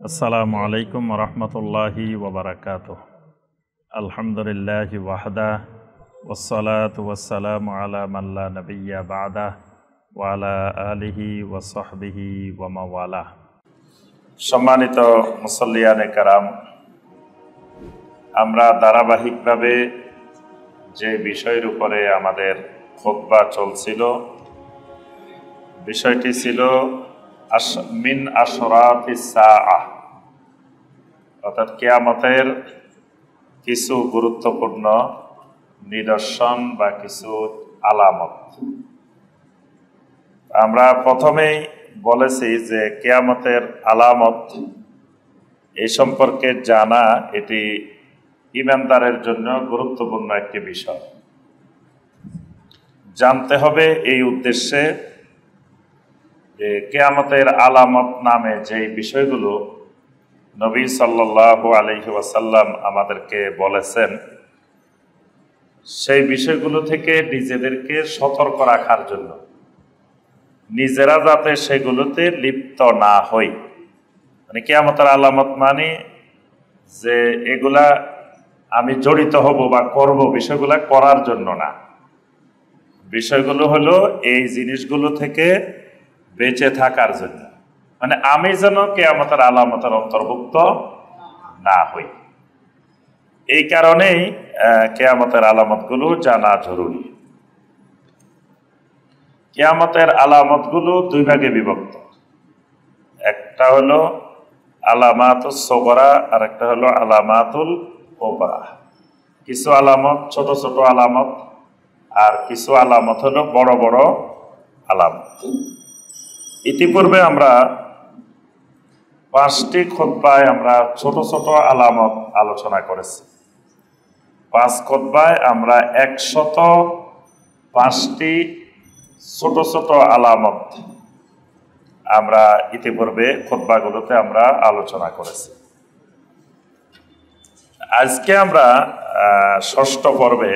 আসসালামু আলাইকুম রহমতুল্লাহি ওবরাকাতুহ। আলহামদুলিল্লাহি ওয়াহদা ওয়াসসালাতু ওয়াসসালামু আলা মান লা নাবিয়্যা বা'দা ওয়া আলা আলিহি ওয়া সাহবিহি ওয়া মাওয়ালা। সম্মানিত মুসল্লিয়ানে কারাম, আমরা ধারাবাহিকভাবে যে বিষয়ের উপরে আমাদের খুতবা চলছিল, বিষয়টি ছিল মিন আশরাতিস সাআহ, অর্থাৎ কিয়ামতের কিছু গুরুত্বপূর্ণ নিদর্শন বা কিছু আলামত। আমরা প্রথমেই বলেছি যে কিয়ামতের আলামত এই সম্পর্কে জানা এটি ঈমানদারের জন্য গুরুত্বপূর্ণ একটি বিষয়। জানতে হবে এই উদ্দেশ্যে যে কিয়ামতের আলামত নামে যে বিষয়গুলো নবী সাল্লাল্লাহু আলাইহি ওয়াসাল্লাম আমাদেরকে বলেছেন, সেই বিষয়গুলো থেকে নিজেদেরকে সতর্ক রাখার জন্য, নিজেরা যাতে সেগুলোতে লিপ্ত না হই। মানে কিয়ামতের আলামত মানে যে এগুলা আমি জড়িত হব বা করব, বিষয়গুলা করার জন্য না। বিষয়গুলো হলো এই জিনিসগুলো থেকে বেঁচে থাকার জন্য, মানে আমি যেন কিয়ামতের আলামতের অন্তর্ভুক্ত না হই। এই কারণেই কিয়ামতের আলামতগুলো জানা জরুরি। কিয়ামতের আলামতগুলো দুই ভাগে বিভক্ত, একটা হলো আলামাতুস সগরা আর একটা হলো আলামাতুল কুবরা। কিছু আলামত ছোট ছোট আলামত আর কিছু আলামত হলো বড় বড় আলামত। ইতিপূর্বে আমরা 5টি খুতবায় আমরা ছোট ছোট আলামত আলোচনা করেছি। 5 খুতবায় আমরা 105টি ছোট ছোট আলামত আমরা ইতিপূর্বে খুতবাগুলোতে আমরা আলোচনা করেছি। আজকে আমরা 6ষ্ঠ পর্বে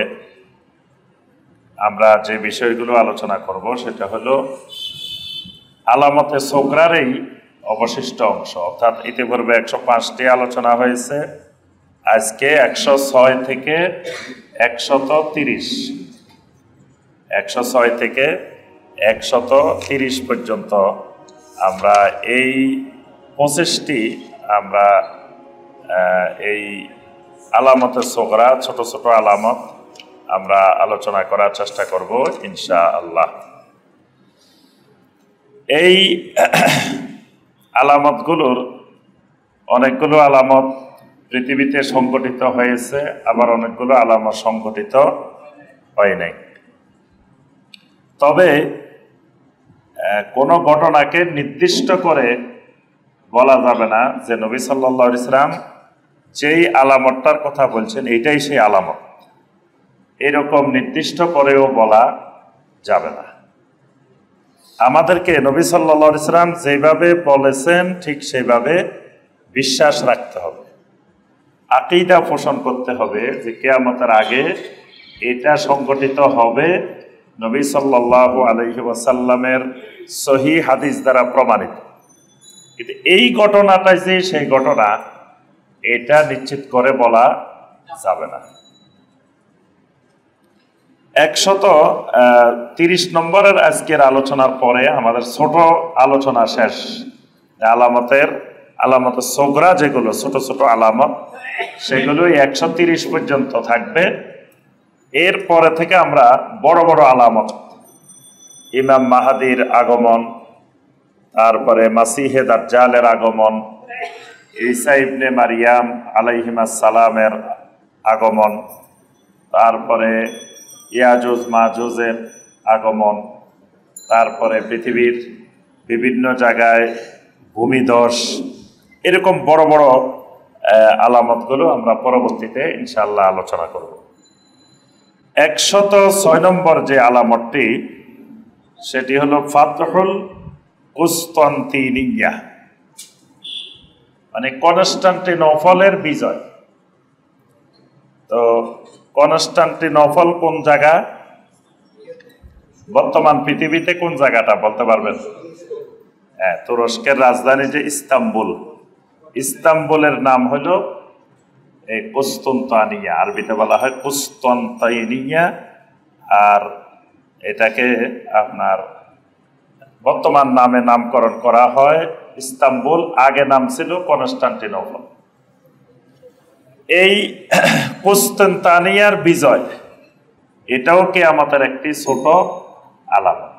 আমরা যে বিষয়গুলো আলোচনা করব সেটা হলো আলামতে সোগরারই অবশিষ্ট অংশ। অর্থাৎ ইতিপূর্বে 105টি আলোচনা হয়েছে, আজকে 106 থেকে 130, 106 থেকে 130 পর্যন্ত আমরা এই 25টি আমরা এই আলামতে সোগরা, ছোট ছোট আলামত আমরা আলোচনা করার চেষ্টা করব ইনশাআল্লাহ। এই আলামতগুলোর অনেকগুলো আলামত পৃথিবীতে সংগঠিত হয়েছে, আবার অনেকগুলো আলামত সংগঠিত হয় নাই। তবে কোনো ঘটনাকে নির্দিষ্ট করে বলা যাবে না যে নবী সাল্লাল্লাহু আলাইহি ওয়াসাল্লাম যেই আলামতটার কথা বলছেন এটাই সেই আলামত, এরকম নির্দিষ্ট করেও বলা যাবে না। আমাদেরকে নবী সাল্লাল্লাহু আলাইহি ওয়াসাল্লাম যেভাবে বলেছেন ঠিক সেইভাবে বিশ্বাস রাখতে হবে, আকীদা পোষণ করতে হবে যে কিয়ামতের আগে এটা সংগঠিত হবে, নবী সাল্লাল্লাহু আলাইহি ওয়াসাল্লামের সহিহ হাদিস দ্বারা প্রমাণিত। কিন্তু এই ঘটনাটাই যে সেই ঘটনা এটা নিশ্চিত করে বলা যাবে না। 130 নম্বরের আজকের আলোচনার পরে আমাদের ছোট আলোচনা শেষ। আলামতে সোগরা যেগুলো ছোট ছোট আলামত সেগুলোই 130 পর্যন্ত থাকবে। এর পরে থেকে আমরা বড় বড় আলামত, ইমাম মাহাদির আগমন, তারপরে মাসিহে দাজ্জালের আগমন, ঈসা ইবনে মারিয়াম আলাইহিমাস সালামের আগমন, তারপরে ইয়াজুজ মাজুজের আগমন, তারপরে পৃথিবীর বিভিন্ন জায়গায় ভূমিধস, এরকম বড় বড় আলামতগুলো আমরা পরবর্তীতে ইনশাআল্লাহ আলোচনা করব। 106 নম্বর যে আলামতটি সেটি হলো ফাতহুল কুসতান্তিনিয়া, মানে কনস্টান্টিনোপলের বিজয়। তো কনস্টান্টিনোপল কোন জায়গা? বর্তমান পৃথিবীতে কোন জায়গাটা বলতে পারবেন? তুরস্কের রাজধানী যে ইস্তাম্বুল, ইস্তাম্বুলের নাম হলো এই কুস্তুনতানিয়া, আরবিতে বলা হয় কুস্তুনতাইনিয়া। আর এটাকে আপনার বর্তমান নামে নামকরণ করা হয় ইস্তাম্বুল, আগে নাম ছিল কনস্টান্টিনোপল। এই কুস্তুনতানিয়ার বিজয়, এটাও কিয়ামতের একটি ছোট আলামত।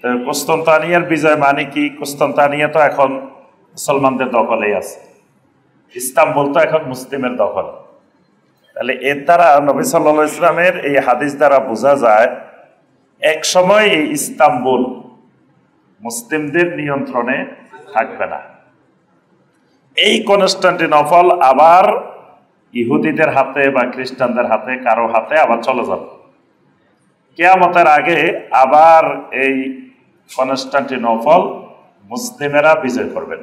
তো কুস্তুনতানিয়ার বিজয় মানে কি? কুস্তুনতানিয়া তো এখন মুসলমানদের দখলেই আছে, ইস্তাম্বুল তো এখন মুসলিমের দখল। তাহলে এর দ্বারা নবী সাল্লাল্লাহু আলাইহি ওয়াসাল্লামের এই হাদিস দ্বারা বোঝা যায় এক সময় এই ইস্তাম্বুল মুসলিমদের নিয়ন্ত্রণে থাকবে না। এই কনস্টান্টিনোপল আবার ইহুদিদের হাতে বা খ্রিস্টানদের হাতে, কারো হাতে আবার চলে যাবে। কিয়ামতের আগে আবার এই কনস্টান্টিনোপল মুসলিমেরা বিজয় করবেন।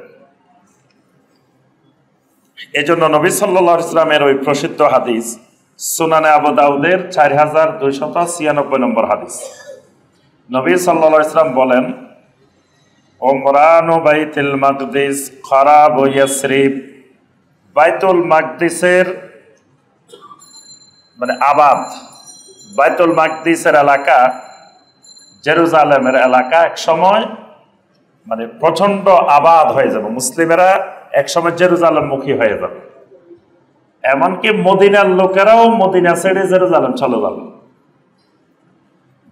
এজন্য নবী সাল্লাল্লাহু আলাইহি ওয়াসাল্লামের ওই প্রসিদ্ধ হাদিস সুনানে আবু দাউদের 4296 নম্বর হাদিস, নবী সাল্লাল্লাহু আলাইহি ওয়াসাল্লাম বলেন, ওমরানু বাইতুল মাকদিস খারাব ইয়াসরিব, বাইতুল মাকদিসের মানে আবাদ, বাইতুল মাকদিসের এলাকা, জেরুজালেমের এলাকা এক সময় মানে প্রচন্ড আবাদ হয়ে যাবে, মুসলিমেরা এক সময় জেরুজালেম মুখী হয়ে যাবে। এমনকি মদিনার লোকেরাও মদিনা ছেড়ে জেরুজালেম চলে যাবে।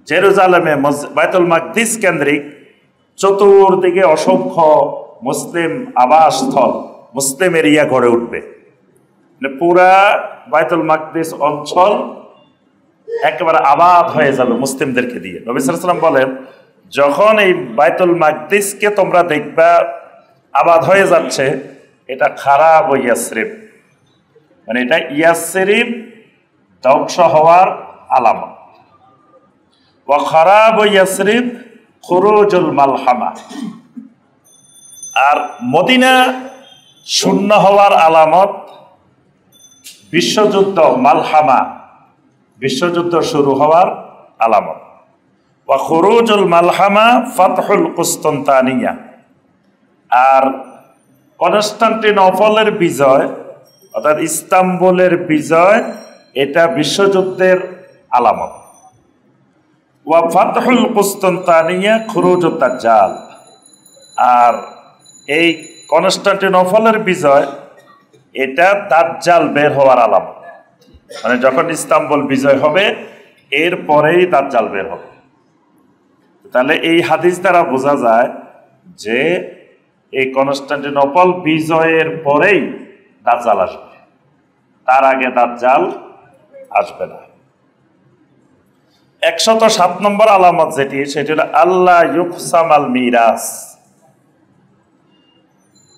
জেরুজালেমে বাইতুল মাকদিস কেন্দ্রিক চতুর্দিকে অসংখ্য মুসলিম আবাসস্থল, মুসলিম এরিয়া গড়ে উঠবে। পুরা বাইতুল মাকদিস অঞ্চল একেবারে আবাদ হয়ে যাবে মুসলিমদেরকে দিয়ে। নবী সাল্লাল্লাহু আলাইহি ওয়াসাল্লাম বলেন, যখন এই বাইতুল মাকদিসকে তোমরা দেখবা আবাদ হয়ে যাচ্ছে, এটা খারাব ইয়াসরিব, মানে এটা ইয়াসরিব ধ্বংস হওয়ার আলামত। ওয়া খারাব ইয়াসরিব খুরুজুল মালহামা, আর মদিনা শূন্য হওয়ার আলামত বিশ্বযুদ্ধ, মালহামা বিশ্বযুদ্ধ শুরু হওয়ার আলামত। ওয়া খুরুজুল মালহামা ফাতহুল কুস্তুনতানিয়া, আর কনস্টান্টিনোপলের বিজয় অর্থাৎ ইস্তাম্বুলের বিজয়, এটা বিশ্বযুদ্ধের আলামত। ওয়া ফাতহুল কুস্তুনতানিয়া খুরুজুত দাজ্জাল, আর এই কনস্টান্টিনোপলের বিজয় এটা দাজ্জাল বের হওয়ার আলামত। মানে যখন ইস্তাম্বুল বিজয় হবে এরপরেই দাজ্জাল বের হবে। তাহলে এই হাদিস দ্বারা বোঝা যায় যে এই কনস্টান্টিনোপল বিজয়ের পরেই দাজ্জাল আসবে, তার আগে দাজ্জাল আসবে না। 107 নম্বর আলামত যেটি, সেটি হলো আল্লাহ ইউকসাম আল মিরাস।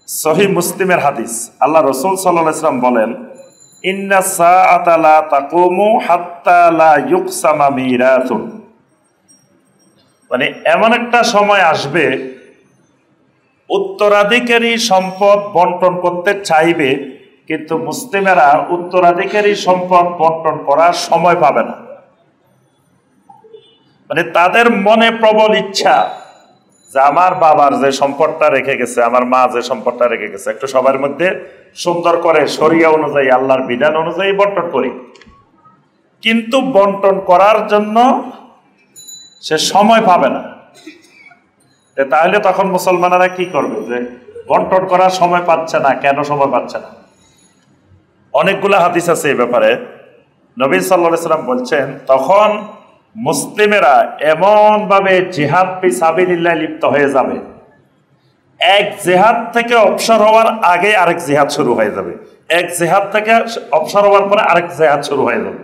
সহিহ মুসলিমের হাদিস, আল্লাহ রাসূল সাল্লাল্লাহু আলাইহি ওয়াসাল্লাম বলেন, ইন্না সাআতা লা তাকুমু হাত্তা লা ইউকসামা মিরাসুন, মানে এমন একটা সময় আসবে উত্তরাধিকারী সম্পদ বন্টন করতে চাইবে, কিন্তু মুসলিমেরা উত্তরাধিকারী সম্পদ বন্টন করার সময় পাবে না। মানে তাদের মনে প্রবল ইচ্ছা যে আমার বাবার যে সম্পদটা রেখে গেছে, আমার মা যে সম্পদটা রেখে গেছে, একটু সবার মধ্যে সুন্দর করে শরিয়া অনুযায়ী, আল্লাহর বিধান অনুযায়ী বন্টন করি, কিন্তু বন্টন করার জন্য সে সময় পাবে না। তাহলে তখন মুসলমানেরা কি করবে? যে বন্টন করার সময় পাচ্ছে না, কেন সময় পাচ্ছে না? অনেকগুলো হাদিস আছে এই ব্যাপারে। নবী সাল্লাল্লাহু আলাইহি ওয়াসাল্লাম বলছেন, তখন মুসলিমেরা এমন ভাবে জিহাদ ফি সাবিলিল্লাহ লিপ্ত হয়ে যাবে, এক জিহাদ থেকে অবসর হওয়ার আগে আরেক জিহাদ শুরু হয়ে যাবে, এক জিহাদ থেকে অবসর হওয়ার পরে আরেক জিহাদ শুরু হয়ে যাবে।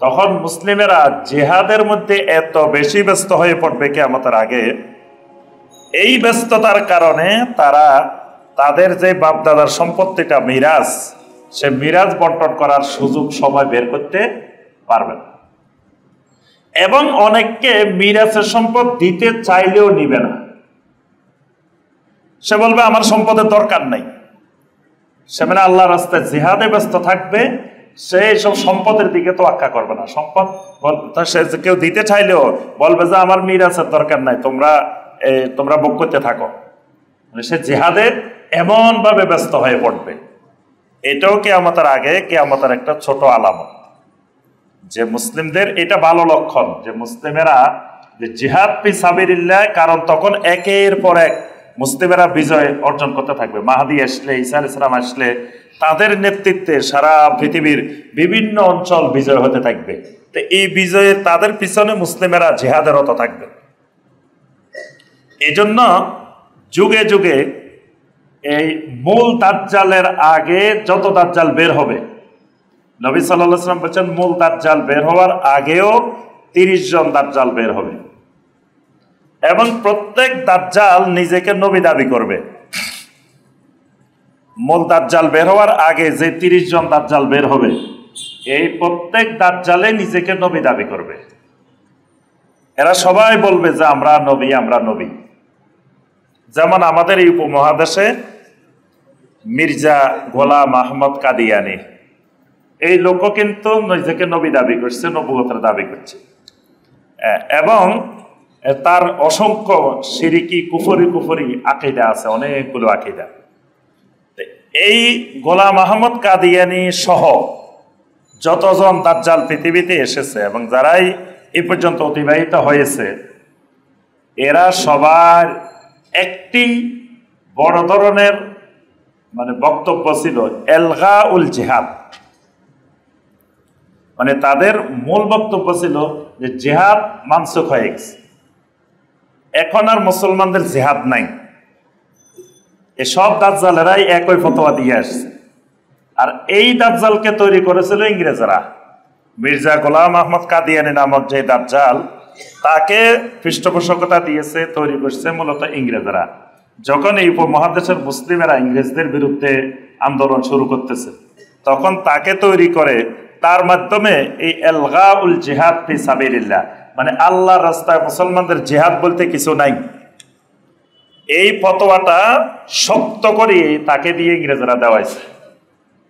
তখন মুসলিমেরা জিহাদের মধ্যে এত বেশি ব্যস্ত হয়ে পড়বে কিয়ামতের আগে, এই ব্যস্ততার কারণে তারা তাদের যে বাপদাদার সম্পত্তিটা মিরাজ, সে মিরাজ বন্টন করার সুযোগ সময় বের করতে পারবে না। এবং অনেককে মিরাজের সম্পদ দিতে চাইলেও নিবে না, সে বলবে আমার সম্পদের দরকার নাই। সে মানে আল্লাহর রাস্তায় জিহাদে ব্যস্ত থাকবে, সে সব সম্পদের দিকে তো আক্কা করবে না। সম্পদ সে কেউ দিতে চাইলেও বলবে যে আমার মিরাজের দরকার নাই, তোমরা ভোগ করতে থাকো। মানে সে জিহাদে এমনভাবে ব্যস্ত হয়ে পড়বে। এটাও কিয়ামতের আগে কিয়ামতের একটা ছোট আলামত, যে মুসলিমদের এটা ভালো লক্ষণ যে মুসলিমেরা যে জিহাদ ফি সাবিলিল্লাহ, কারণ তখন একের পর এক মুসলিমেরা বিজয় অর্জন করতে থাকবে। মাহদী আসলে, ঈসা আলাইহিস সালাম আসলে তাদের নেতৃত্বে সারা পৃথিবীর বিভিন্ন অঞ্চল বিজয় হতে থাকবে। তো এই বিজয়ের তাদের পিছনে মুসলিমেরা জিহাদের রত থাকবে। এই জন্য যুগে যুগে এই মূল দাজ্জালের আগে যত দাজ্জাল বের হবে, নবী সাল্লাল্লাহু আলাইহি ওয়াসাল্লাম বলেছেন মূল দাজ্জাল বের হওয়ার আগেও 30 জন দাজ্জাল বের হবে, এবং প্রত্যেক দাজ্জাল নিজেকে নবী দাবি করবে। মূল দাজ্জাল বের হওয়ার আগে যে 30 জন দাজ্জাল বের হবে, এই প্রত্যেক দাজ্জালে নিজেকে নবী দাবি করবে। এরা সবাই বলবে যে আমরা নবী, আমরা নবী। যেমন আমাদের এই উপমহাদেশে মির্জা গোলাম আহমদ কাদিয়ানি, এই লোক কিন্তু নিজেকে নবী দাবি করছে, নবুয়তের দাবি করছে, এবং তার অসংখ্য শিরিকি কুফরি আকীদা আছে, অনেকগুলো আকীদা। এই গোলাম আহমদ কাদিয়ানি সহ যতজন দাজ্জাল পৃথিবীতে এসেছে এবং যারাই এ পর্যন্ত অতিবাহিত হয়েছে, এরা সবার একটি বড় ধরনের বক্তব্য ছিল এলগাউল জিহাদ। তাদের মূল বক্তব্য ছিল যে জিহাদ মানসুখ হয়ে গেছে, এখন আর মুসলমানদের জিহাদ নাই। এসব দাজ্জালেরাই একই ফতোয়া দিয়ে আসছে। আর এই দাজ্জালকে তৈরি করেছিল ইংরেজরা। মির্জা গোলাম আহমদ কাদিয়ানি নামক যে দাজ্জাল, তাকে পৃষ্ঠপোষকতা দিয়েছে, তৈরি করছে মূলত ইংরেজরা। যখন এই উপমহাদেশের মুসলিমেরা ইংরেজদের বিরুদ্ধে আন্দোলন শুরু করতেছে, তখন তাকে তৈরি করে তার মাধ্যমে এই এলগাউল জিহাদ ফি সাবিলিল্লাহ, আল্লাহর রাস্তায় মুসলমানদের জিহাদ বলতে কিছু নাই, এই ফতোয়াটা শক্ত করে তাকে দিয়ে ইংরেজরা দেওয়াইছে।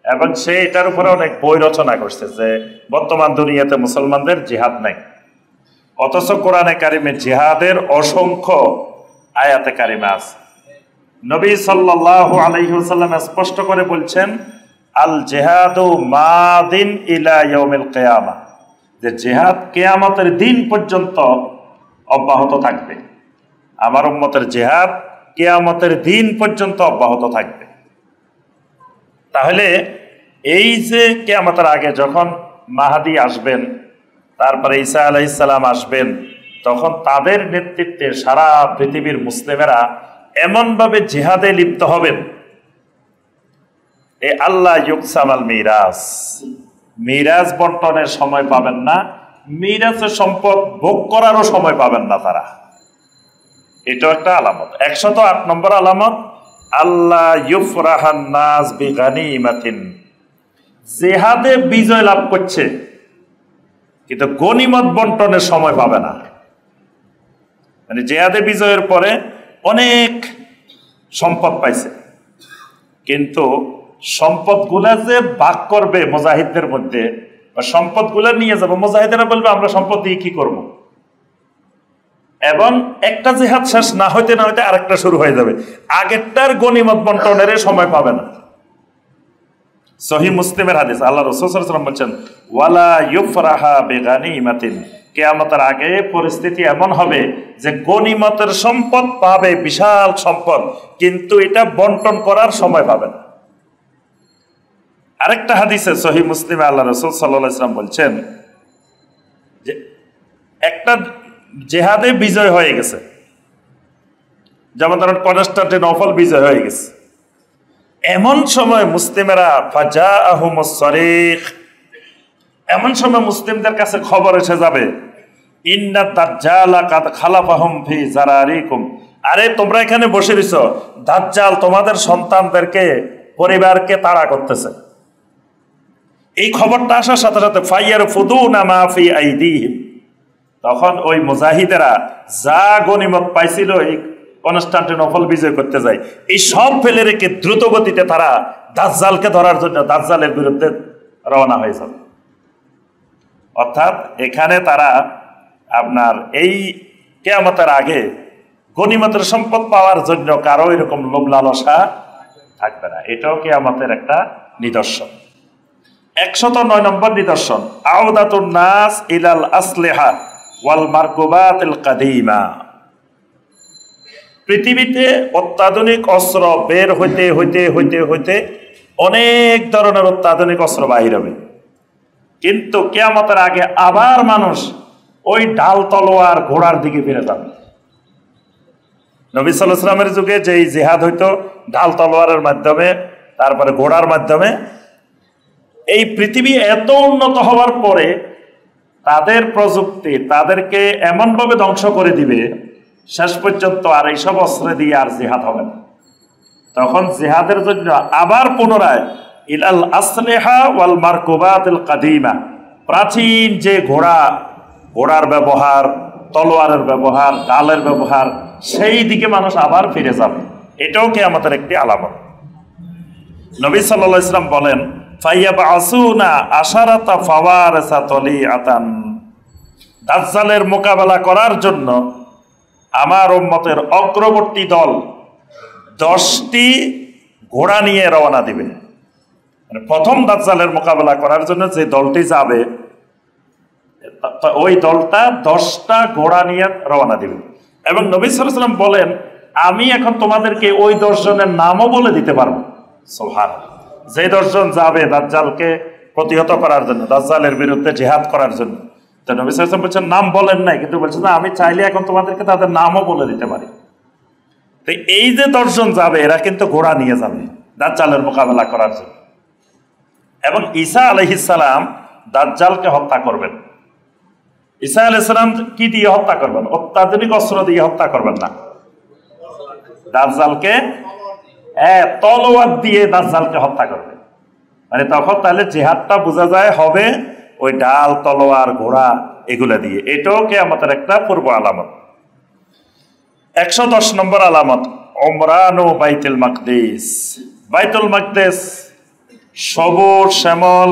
এবং সে এটার উপরে অনেক বই রচনা করছে যে বর্তমান দুনিয়াতে মুসলমানদের জিহাদ নাই। অথচ কোরআনে কারিমে জিহাদের অসংখ্য আয়াতে কারিমে আছে। নবী সাল্লাল্লাহু আলাইহি ওয়াসাল্লাম স্পষ্ট করে বলছেন, আল জিহাদু মাদিন ইলা ইয়াউমিল কিয়ামা, যে জিহাদ কিয়ামতের দিন পর্যন্ত অব্যাহত থাকবে। আমার উম্মতের জিহাদ কিয়ামতের দিন পর্যন্ত অব্যাহত থাকবে। তাহলে এই যে কিয়ামতের আগে যখন মাহদী আসবেন, তারপরে ঈসা আলাইহিস সালাম আসবেন, তখন তাদের নেতৃত্বে সারা পৃথিবীর মুসলিমেরা এমনভাবে জিহাদে লিপ্ত হবেন, এ আল্লাহ ইউকসামাল মিরাজ, মিরাজ বন্টনের সময় পাবেন না, মিরাজের সম্পদ ভোগ করারও সময় পাবেন না তারা। এটাও একটা আলামত। 108 নম্বর আলামত, আল্লাহ ইউফরাহান নাস বিগানিমাতিন, জিহাদে বিজয় লাভ করছে কিন্তু গনিমত বন্টনের সময় পাবে না। জিহাদে বিজয়ের পরে অনেক সম্পদ পাইছে, কিন্তু সম্পদগুলা যে ভাগ করবে মুজাহিদদের মধ্যে, বা সম্পদগুলা নিয়ে যাবে, মুজাহিদেরা বলবে আমরা সম্পদ দিয়ে কি করব, এবং একটা জিহাদ শেষ না হইতে না হইতে আরেকটা শুরু হয়ে যাবে, আগেরটার গনিমত বন্টনের সময় পাবে না। সহিহ মুসলিমের হাদিস, আল্লাহ রাসূল সাল্লাল্লাহু আলাইহি ওয়াসাল্লাম বলেন, ওয়ালা ইউফরাহা বিগানিমাতিন, কিয়ামতের আগে পরিস্থিতি এমন হবে যে গনিমতের সম্পদ পাবে, বিশাল সম্পদ, কিন্তু এটা বন্টন করার সময় পাবে না। আরেকটা হাদিসে সহিহ মুসলিমে আল্লাহ রাসূল সাল্লাল্লাহু আলাইহি ওয়াসাল্লাম বলছেন যে একটা জিহাদে বিজয় হয়ে গেছে, যেমন ধরেন কনস্টান্টিনোপল বিজয় হয়ে গেছে, এমন সময় মুসলিমেরা ফাজাআহুমুস সারিখ, এমন সময় মুসলিমদের কাছে খবর এসে যাবে, ইন্নাদ দাজ্জালা কাদ খালাফাহুম ফি জারারিকুম, আরে তোমরা এখানে বসে রইছো, দাজ্জাল তোমাদের সন্তানদেরকে, পরিবারকে তাড়া করতেছে। এই খবরটা আসার সাথে সাথে ফায়ারফুদুনা মা ফি আইদিহিম, তখন ওই মুজাহিদেরা যা গনিমত পাইছিল এই কনস্টান্টিনোপল বিজয় করতে যায়, এই সব ফেলে রেখে দ্রুত গতিতে তারা দাজ্জালকে ধরার জন্য দাজ্জালের বিরুদ্ধে রওনা হয়ে যাবে। অর্থাৎ এখানে তারা আপনার এই কিয়ামতের আগে গনিমতের সম্পদ পাওয়ার জন্য কারো এরকম লোভ লালসা থাকবে না। এটাও কিয়ামতের একটা নিদর্শন। 109 নম্বর নিদর্শন, আউদাতুন নাস ইলাল আসলিহা ওয়াল মারকুবাতিল কাদিমা। পৃথিবীতে অত্যাধুনিক অস্ত্র বের হইতে হইতে হইতে হইতে অনেক ধরনের অত্যাধুনিক অস্ত্র বাহির হবে, কিন্তু কিয়ামতের আগে আবার মানুষ ওই ঢাল তলোয়ার ঘোড়ার দিকে ফিরে যাবে। নবী সাল্লাল্লাহু আলাইহি ওয়াসাল্লামের যুগে যেই জিহাদ হইতো ঢাল তলোয়ারের মাধ্যমে, তারপরে ঘোড়ার মাধ্যমে, এই পৃথিবী এত উন্নত হওয়ার পরে তাদের প্রযুক্তি তাদেরকে এমনভাবে ধ্বংস করে দিবে, শেষ পর্যন্ত আর এইসব অস্ত্র দিয়ে আর জিহাদ হবে না। তখন জিহাদের জন্য আবার পুনরায় ইলাল আসলিহা ওয়াল মারকুবাতিল কাদিমা, প্রাচীন যে ঘোড়ার ব্যবহার, তলোয়ারের ব্যবহার, ঢালের ব্যবহার, সেই দিকে মানুষ আবার ফিরে যাবে। এটাও কিয়ামতের একটি আলামত। নবী সাল্লাল্লাহু আলাইহি ওয়াসাল্লাম বলেন, ফায়াবআসুনা আশারাতা ফাওয়ারিসা তলিআতান, দাজ্জালের মোকাবেলা করার জন্য আমার উম্মতের অগ্রবর্তী দল 10টি ঘোড়া নিয়ে রওনা দিবে। মানে প্রথম দাজ্জালের মোকাবেলা করার জন্য যে দলটি যাবে, ওই দলটা 10টা ঘোড়া নিয়ে রওনা দিবে। এবং নবী সাল্লাল্লাহু আলাইহি ওয়াসাল্লাম বলেন, আমি এখন তোমাদেরকে ওই 10 জনের নামও বলে দিতে পারবো। সুবহানাল্লাহ। যে 10 জন যাবে দাজ্জালকে প্রতিহত করার জন্য, দাজ্জালের বিরুদ্ধে জিহাদ করার জন্য, তো নবী সাল্লাল্লাহু আলাইহি ওয়াসাল্লাম বলছেন নাম বলেন নাই, কিন্তু বলছেন না আমি চাইলে এখন তোমাদেরকে তাদের নামও বলে দিতে পারি। তো এই যে 10 জন যাবে এরা কিন্তু ঘোড়া নিয়ে যাবে দাজ্জালের মোকাবেলা করার জন্য। এবং ঈসা আলাইহিস সালাম দাজ্জালকে হত্যা করবেন। ঈসা আলাইহিস সালাম কি দিয়ে হত্যা করবেন? অত্যাধুনিক অস্ত্র দিয়ে হত্যা করবেন না, দাজ্জালকে তলোয়ার দিয়ে দাজ্জালকে হত্যা করবে। মানে তখন তাহলে জিহাদটা বোঝা যায় হবে ওই ঢাল তলোয়ার ঘোড়া এগুলা দিয়ে। এটাও কিয়ামতের একটা পূর্ব আলামত। 110 নম্বর আলামত, উমরানু বাইতুল মাকদিস। বাইতুল মাকদিস সবুজ শ্যামল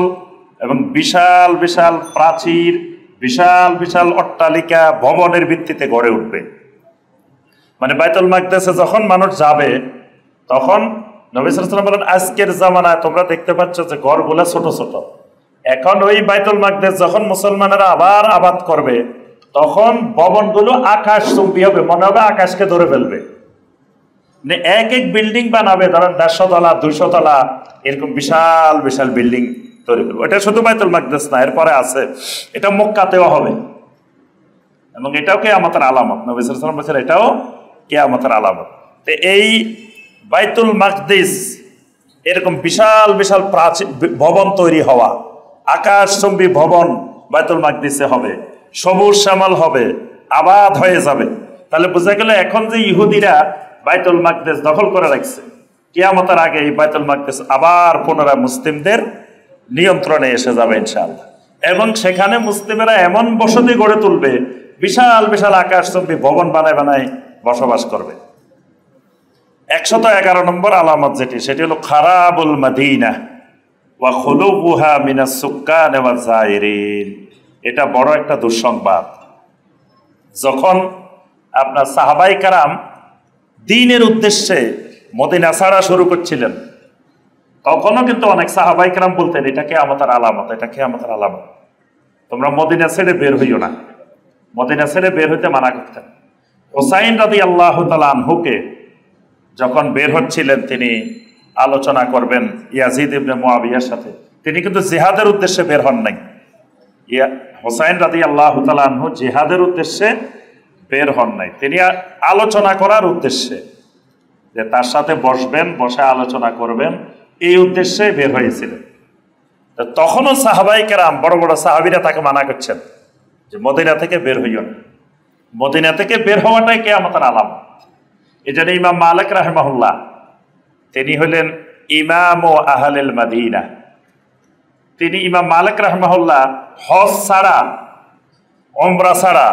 এবং বিশাল বিশাল প্রাচীর, বিশাল বিশাল অট্টালিকা ভবনের ভিত্তিতে গড়ে উঠবে। মানে বাইতুল মাকদিসে যখন মানুষ যাবে তখন নবী সাল্লাল্লাহু আলাইহি ওয়াসাল্লাম বলেন, আজকের জামানায় তোমরা দেখতে পাচ্ছ যে ঘরগুলা ছোট ছোট, এখন ওই বাইতুল মাকদিস যখন মুসলমানেরা আবার আবাদ করবে তখন ভবনগুলো আকাশচুম্বী হবে, মনে হবে আকাশকে ধরে ফেলবে। এক এক বিল্ডিং বানাবে, ধরেন 150 তলা 200 তলা এরকম বিশাল বিশাল বিল্ডিং তৈরি করবে। এটা শুধু বাইতুল মাকদিস না, এরপরে আছে এটা মক্কাতেও হবে। এবং এটাও কিয়ামতের আলামত। নবী সাল্লাল্লাহু আলাইহি ওয়াসাল্লাম বলেছেন এটাও কিয়ামতের আলামত। তো এই বাইতুল মাকদিস এরকম বিশাল বিশাল প্রাচীর ভবন তৈরি হওয়া, আকাশচুম্বী ভবন বাইতুল মাকদিসে হবে, সবুজ শ্যামল হবে, আবাদ হয়ে যাবে। তাহলে বোঝা গেল এখন যে ইহুদিরা বাইতুল মাকদিস দখল করে রাখছে, কিয়ামতের আগে এই বাইতুল মাকদিস আবার পুনরায় মুসলিমদের নিয়ন্ত্রণে এসে যাবে ইনশাআল্লাহ। এবং সেখানে মুসলিমেরা এমন বসতি গড়ে তুলবে, বিশাল বিশাল আকাশচুম্বী ভবন বানায় বানায় বসবাস করবে। 111 নম্বর আলামত যেটি, সেটি হলো খারাবুল মাদিনা ওয়া খুলুবুহা মিনাস সুক্কান ওয়া যায়রিন। এটা বড় একটা দুঃসংবাদ। যখন আপনার সাহাবায়ে কেরাম দ্বীনের উদ্দেশ্যে মদিনা ছাড়া শুরু করছিলেন, তখনও কিন্তু অনেক সাহাবায়ে কেরাম বলতেন এটা কিয়ামতের আলামত, এটা কিয়ামতের আলামত, তোমরা মদিনা ছেড়ে বের হইও না। মদিনা ছেড়ে বের হইতে মানা করতেন। হুসাইন রাদিয়াল্লাহু তাআলা আনহুকে যখন বের হচ্ছিলেন তিনি আলোচনা করবেন ইয়াজিদ ইবনে মুয়াবিয়ার সাথে, তিনি কিন্তু জিহাদের উদ্দেশ্যে বের হন নাই। হুসাইন রাদিয়াল্লাহু তাআলা আনহু জিহাদের উদ্দেশ্যে বের হন নাই, তিনি আলোচনা করার উদ্দেশ্যে, যে তার সাথে বসবেন, বসে আলোচনা করবেন, এই উদ্দেশ্যে বের হয়েছিলেন। তখনও সাহাবায়ে কেরাম বড় বড় সাহাবীরা তাকে মানা করছেন যে মদিনা থেকে বের হইও না। মদিনা থেকে বের হওয়াটাই কিয়ামতের আলামত। এই জন্য ইমাম মালিক রাহিমাহুল্লাহ তিনি হলেন ইমাম ও আহলিল মাদিনা। তিনি ইমাম মালিক রাহিমাহুল্লাহ হজ ছাড়া, উমরা ছাড়া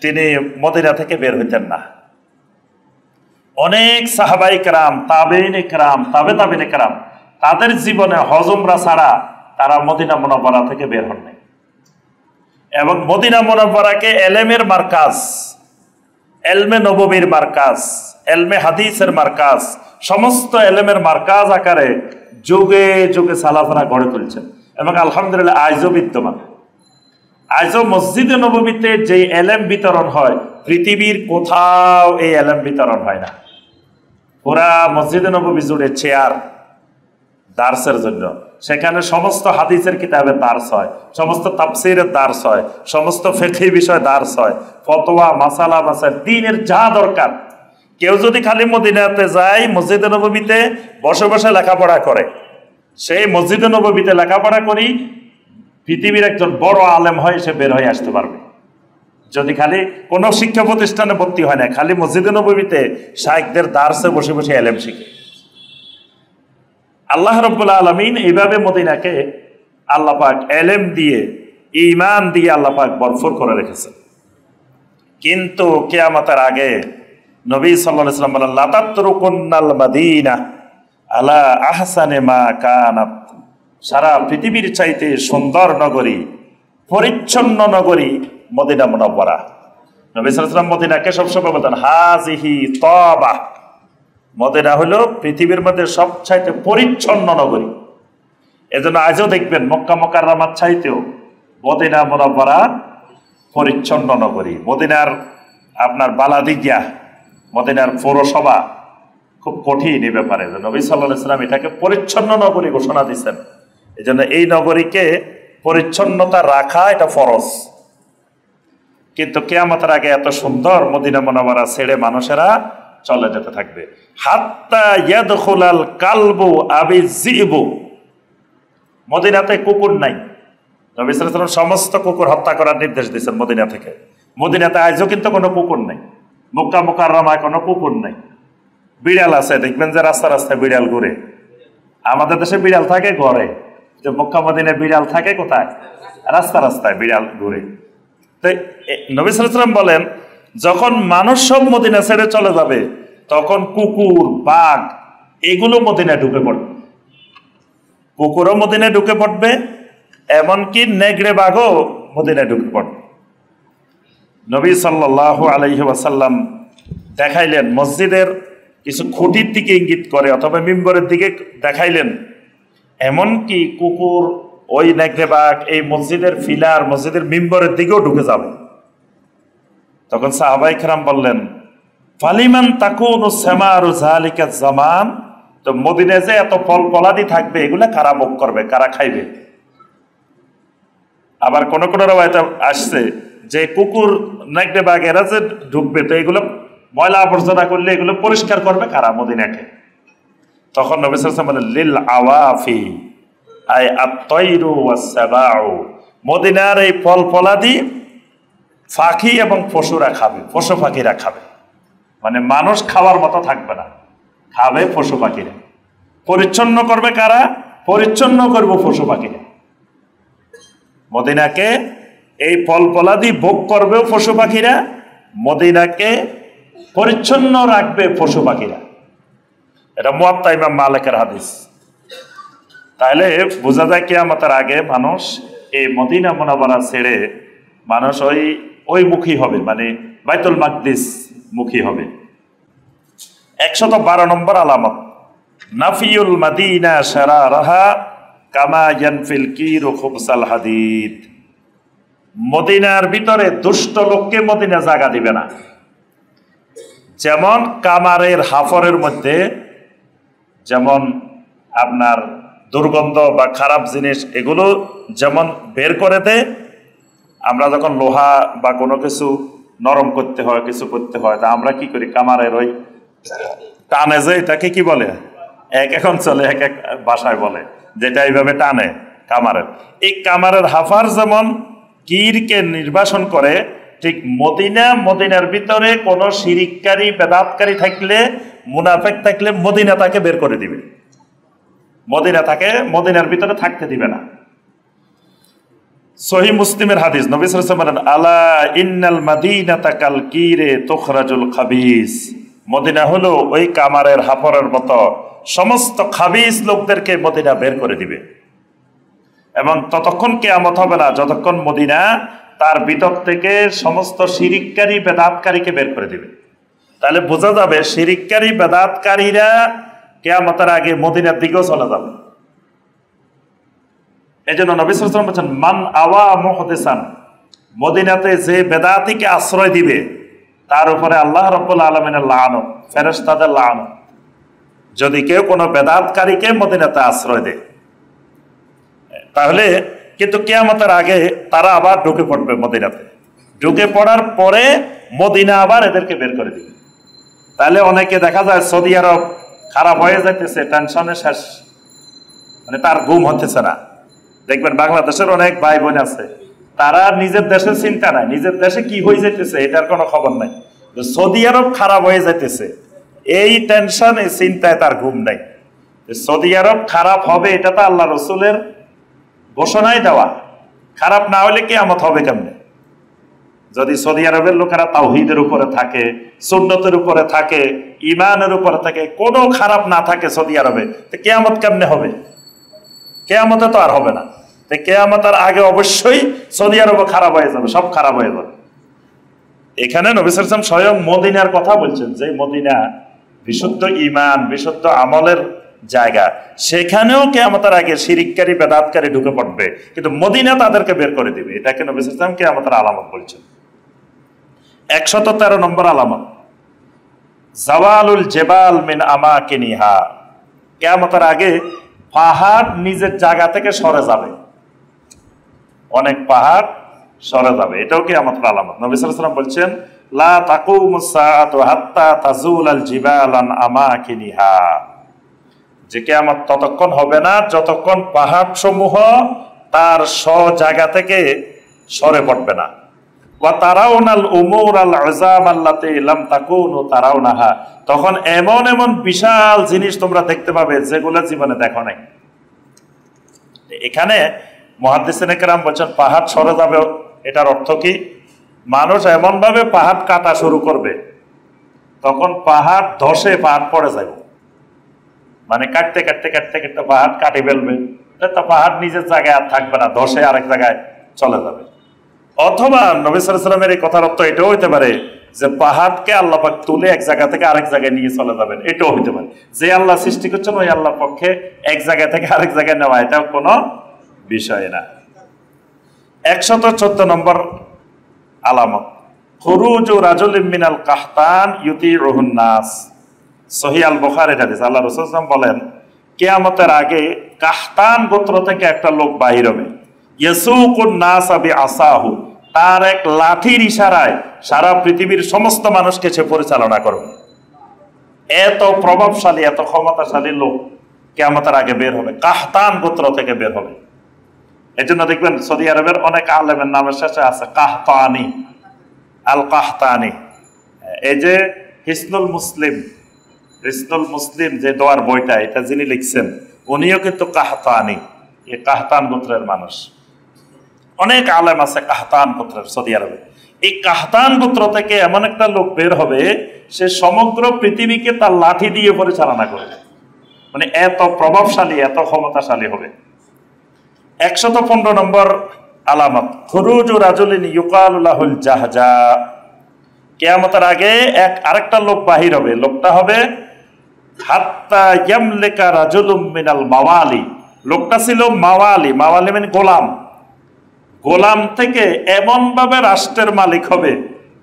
তিনি মদিনা থেকে বের হইতেন না। অনেক সাহাবায়ে কেরাম, তাবেঈনে কেরাম, তাবেঈনে কেরাম তাদের জীবনে হজ উমরা ছাড়া তারা মদিনা মুনাওয়ারা থেকে বের হন নাই। এবং মদিনা মুনাওয়ারাকে এলেমের মারকাজ, এলমে নববীর মারকাজ, এলমে হাদিসের মার্কাজ, সমস্ত এলেমের মার্কাজ আকারে যুগে যুগে সালাফারা গড়ে তুলছেন এবং আলহামদুলিল্লাহ আজও বিদ্যমান। আজও মসজিদে নববীতে যে এলেম বিতরণ হয়, পৃথিবীর কোথাও এই এলেম বিতরণ হয় না। পুরা মসজিদে নববী জুড়ে চেয়ার দার্সের জন্য, সেখানে সমস্ত হাদিসের কিতাবের দার্স হয়, সমস্ত তাফসীরের দার্স হয়, সমস্ত ফিকহি বিষয় দার্স হয়, ফতোয়া মাসালা মাসাইল দ্বীনের যা দরকার। কেউ যদি খালি মদিনাতে যায়, মসজিদে নববীতে বসে বসে লেখাপড়া করে, সেই মসজিদে নববীতে লেখাপড়া করি পৃথিবীর একজন বড় আলেম হয়, সে বের হয়ে আসতে পারবে। যদি খালি কোনো শিক্ষা প্রতিষ্ঠানে ভর্তি হয় না, খালি মসজিদে নববীতে শাইখদের দার্সে বসে বসে এলেম শিখে। আল্লাহ রাব্বুল আলামিন এইভাবে মদিনাকে আল্লাহ পাক এলেম দিয়ে, ঈমান দিয়ে আল্লাহ পাক ভরপুর করে রেখেছেন। কিন্তু কিয়ামতের আগে নবী সাল্লাল্লাহু আলাইহি ওয়াসাল্লাম বলেন, লা তাতরুকুন্নাল মাদিনা আলা আহসানি মা কানাত। সারা পৃথিবীর চাইতে সুন্দর নগরী, পরিচ্ছন্ন নগরী মদিনা মুনাওয়ারা। নবী সাল্লাল্লাহু আলাইহি ওয়াসাল্লাম মদিনাকে সবসময় বলতেন হাযিহি তাবা। মদিনা হলো পৃথিবীর মধ্যে সবচাইতে পরিচ্ছন্ন নগরী। এজন্য আজও দেখবেন মক্কা মুকাররমার চাইতেও মদিনা মুনাওয়ারা পরিচ্ছন্ন নগরী। মদিনার আপনার বালাদিগিয়া, মদিনার পৌরসভা খুব কঠিন এই ব্যাপারে। নবী সাল্লাল্লাহু আলাইহি ওয়াসাল্লাম এটাকে পরিচ্ছন্ন নগরী ঘোষণা দিচ্ছেন। এই জন্য এই নগরীকে পরিচ্ছন্নতা রাখা এটা ফরজ। কিন্তু কিয়ামতের আগে এত সুন্দর মদিনা মুনাওয়ারা ছেড়ে মানুষেরা চলে যেতে থাকবে। হাত্তা ইয়াদখুলাল কালবু আবিযিবু। মদিনাতে কুকুর নাই। নবী সাল্লাল্লাহু আলাইহি ওয়াসাল্লাম সমস্ত কুকুর হত্যা করার নির্দেশ দিয়েছেন মদিনা থেকে। মদিনাতে আজও কিন্তু কোনো কুকুর নাই। মক্কা মুকাররমায় কোনো কুকুর নাই। বিড়াল আছে, দেখবেন যে রাস্তা রাস্তায় বিড়াল ঘুরে। আমাদের দেশে বিড়াল থাকে ঘরে, যে মক্কা মদিনায় বিড়াল থাকে কোথায়? রাস্তা রাস্তায় বিড়াল ঘুরে। তো নবী সাল্লাল্লাহু আলাইহি ওয়াসাল্লাম বলেন, যখন মানুষ সব মদিনা ছেড়ে চলে যাবে, তখন কুকুর বাঘ এগুলো মদিনায় ঢুকে পড়বে। কুকুরও মদিনায় ঢুকে পড়বে, এমনকি নেগড়ে বাঘও মদিনায় ঢুকে পড়বে। নবী সাল্লাল্লাহু আলাইহি ওয়াসাল্লাম দেখাইলেন, মসজিদের কিছু খুঁটির দিকে ইঙ্গিত করে অথবা মিম্বরের দিকে দেখাইলেন, এমনকি কুকুর, ওই নেগড়ে বাঘ এই মসজিদের ফিলার, মসজিদের মিম্বরের দিকেও ঢুকে যাবে। তখন সাহাবায়ে কেরাম বললেন, ফালিমান তাকুনু সামারু যালিকা জামান। তো মদিনায় যে এত ফল ফলাদি থাকবে, এগুলা কারা ভোগ করবে, কারা খাইবে? আবার কোন কোন রাওয়ায়াতে আসছে যে কুকুর নেগড়ে বাঘ এরা যে ঢুকবে, তো এগুলো ময়লা আবর্জনা করলে এগুলো পরিষ্কার করবে কারা মদিনাকে? তখন নবী সাল্লাল্লাহু আলাইহি ওয়াসাল্লাম বলেন, লিল আওয়াফি আই আত-তায়রু ওয়াস-সাবাউ। মদিনার এই ফল ফলাদি পাখি এবং পশুরা খাবে, পশু পাখিরা খাবে। মানে মানুষ খাওয়ার মতো থাকবে না, খাবে পশু পাখিরা। পরিচ্ছন্ন করবে কারা? পরিচ্ছন্ন করবো পশু পাখিরা। মদিনাকে এই ফল ফলাদি ভোগ করবে পশু পাখিরা, মদিনাকে পরিচ্ছন্ন রাখবে পশু পাখিরা। এটা মুয়াত্তা ইমাম মালিকের হাদিস। তাহলে বোঝা যায় কিয়ামতের আগে মানুষ এই মদিনা মুনাওয়ারা ছেড়ে মানুষ ওই মুখী হবে, মানে বাইতুল মাকদিস মুখী হবে। 112 নম্বর আলামত, নাফিউল মাদিনা শারারাহা কামা ইয়ানফিল কিরু খুবসাল হাদিদ। মদিনার ভিতরে দুষ্ট লোককে মদিনা জায়গা দিবে না। যেমন কামারের হাফরের মধ্যে যেমন আপনার দুর্গন্ধ বা খারাপ জিনিস এগুলো যেমন বের করে দেয়, আমরা যখন লোহা বা কোনো কিছু নরম করতে হয়, কিছু করতে হয়, তা আমরা কি করি? কামারের ওই টানে, যে এটাকে কি বলে, এক অঞ্চলে এক এক ভাষায় বলে, যেটা এইভাবে টানে কামারের। এই কামারের হাফার যেমন কিরকে নির্বাসন করে, ঠিক মদিনার ভিতরে কোনো শিরিককারী বেদাতকারী থাকলে, মুনাফিক থাকলে মদিনা তাকে বের করে দিবে। মদিনার ভিতরে থাকতে দিবে না। সহিহ মুসলিমের হাদিস, নবী সাল্লাল্লাহু আলাইহি ওয়াসাল্লাম বলেন, আলা ইন্নাল মাদিনাতা কাল কিরে তুখরাজুল খাবিস। মদিনা হলো ওই কামারের হাফরের মতো, সমস্ত খাবিস লোকদেরকে মদিনা বের করে দিবে। এবং ততক্ষণ কিয়ামত হবে না যতক্ষণ মদিনা তার ভিতর থেকে সমস্ত শিরিককারী বেদাতকারীকে বের করে দিবে। তাহলে বোঝা যাবে শিরিককারী বেদাতকারীরা কিয়ামতের আগে মদিনার দিকেও চলে যাবে। এই জন্য নবী সাল্লাল্লাহু আলাইহি ওয়াসাল্লাম বলেছেন, মান আওয়া মুহদিসান, মদিনাতে যে বেদাতিকে আশ্রয় দিবে তার উপরে আল্লাহ রাব্বুল আলামিনের লানত, ফেরেশতাদের লানত, যদি কেউ কোনো বেদাতকারীকে মদিনাতে আশ্রয় দেয়। তাহলে কিন্তু কিয়ামতের আগে তারা আবার ঢুকে পড়বে মদিনাতে, ঢুকে পড়ার পরে মদিনা আবার এদেরকে বের করে দিবে। তাহলে অনেকে দেখা যায় সৌদি আরব খারাপ হয়ে যাইতেছে, টেনশনে শেষ, মানে তার ঘুম হতেছে না। দেখবেন বাংলাদেশের অনেক ভাই বোন আছে, তারা নিজের দেশের চিন্তা নাই, নিজের দেশে কি হয়ে যাইতেছে এটার কোনো খবর নাই, সৌদি আরব খারাপ হয়ে যাইতেছে এই টেনশন, এই চিন্তায় তার ঘুম নাই। সৌদি আরব খারাপ হবে এটা তো আল্লাহ রসুলের ঘোষণাই দেওয়া, খারাপ না হলে কিয়ামত হবে কেমনে? যদি সৌদি আরবের লোকেরা তাওহীদের উপরে থাকে, সুন্নতের উপরে থাকে, ঈমানের উপরে থাকে, কোনো খারাপ না থাকে সৌদি আরবে, তো কিয়ামত কেমনে হবে? কিয়ামতে তো আর হবে না। তো কিয়ামতের আগে অবশ্যই সৌদি আরবও খারাপ হয়ে যাবে, সব খারাপ হয়ে যাবে। এখানে নবী সাল্লাল্লাহু আলাইহি ওয়াসাল্লাম স্বয়ং মদিনার কথা বলছেন, যে মদিনা বিশুদ্ধ ঈমান, বিশুদ্ধ আমলের জায়গা, সেখানেও কিয়ামতের আগে শিরিককারী বেদাতকারী ঢুকে পড়বে, কিন্তু মদিনা তাদেরকে বের করে দিবে। এটাকে নবী সাল্লাল্লাহু আলাইহি ওয়াসাল্লাম কিয়ামতের আলামত বলছেন। 113 নম্বর আলামত, জাওয়ালুল জেবাল মিন আমাকিনিহা, কিয়ামতের আগে পাহাড় নিজের জায়গা থেকে সরে যাবে, অনেক পাহাড় সরে যাবে, এটাও কিয়ামতের আলামত। নবী সাল্লাল্লাহু আলাইহি ওয়াসাল্লাম বলছেন, লা তাকুমুস সাআতু হাত্তা তাজুলাল জিবাল আন আমাকিনিহা, যে কিয়ামত ততক্ষণ হবে না যতক্ষণ পাহাড় সমূহ তার জায়গা থেকে সরে পড়বে না। ওয়া তারাউনাল উমুর আল আযাম আল্লাতী লাম তাকুনু তারাউনাহা, তখন এমন এমন বিশাল জিনিস তোমরা দেখতে পাবে যেগুলো জীবনে দেখো নাই। এখানে মুহাদ্দিসিনে কেরাম বলছেন পাহাড় সরে যাবে, এটার অর্থ কি? মানুষ এমন ভাবে পাহাড় কাটা শুরু করবে, তখন পাহাড় ধসে পাহাড় পড়ে যাবে, মানে কাটতে কাটতে কাটতে কাটতে পাহাড় কাটি ফেলবে, তো পাহাড় নিজের জায়গায় আর থাকবে না, ধসে আরেক জায়গায় চলে যাবে। অথবা নবী সাল্লাল্লাহু আলাইহি ওয়াসাল্লামের এই কথার অর্থ এটাও হইতে পারে যে পাহাড়কে আল্লাহ পাক তুলে এক জায়গা থেকে আরেক জায়গায় নিয়ে চলে যাবেন, এটাও হইতে পারে। যে আল্লাহ সৃষ্টি করছেন ওই আল্লাহর পক্ষে এক জায়গা থেকে আরেক জায়গায় নেওয়া এটাও কোনো বিষয় না। 114 নম্বর আলামত, খুরুজু রাজুলিন মিনাল কাহতান ইউতিউহুন নাস, সহিহ আল বুখারীর হাদিস। আল্লাহ রাসূল সাল্লাল্লাহু আলাইহি ওয়াসাল্লাম বলেন, কিয়ামতের আগে কাহতান গোত্র থেকে একটা লোক বাহির হবে, ইয়াসুকুন নাস বিআসাহু, তার এক লাঠির ইশারায় সারা পৃথিবীর সমস্ত মানুষকে সে পরিচালনা করবে। এত প্রভাবশালী, এত ক্ষমতাশালী লোক কিয়ামতের আগে বের হবে, কাহতান গোত্র থেকে বের হবে। এই জন্য দেখবেন সৌদি আরবের অনেক আলেমের নামের শেষে আছে কাহতানি, আল কাহতানি। এই যে হিসনুল মুসলিম, হিসনুল মুসলিম যে দোয়ার বইটা, এটা যিনি লিখছেন উনিও কিন্তু কাহতানি, এই কাহতান গোত্রের মানুষ। অনেক আলেম আছে কাহতান গোত্রের সৌদি আরবে। এই কাহতান গোত্র থেকে এমন একটা লোক বের হবে, সে সমগ্র পৃথিবীকে তার লাঠি দিয়ে পরিচালনা করবে, মানে এত প্রভাবশালী, এত ক্ষমতাশালী হবে। 115 নম্বর আলামত, খুরুজু রাজুলিন ইউকালু লাহুল জাহজা, কিয়ামতের আগে আরেকটা লোক বাহির হবে, লোকটা হবে হাত্তা ইয়ামলিকা রাজুলুম মিনাল মাওয়ালি, লোকটা ছিল মাওয়ালি, মাওয়ালি মানে গোলাম, গোলাম থেকে এমন ভাবে রাষ্ট্রের মালিক হবে,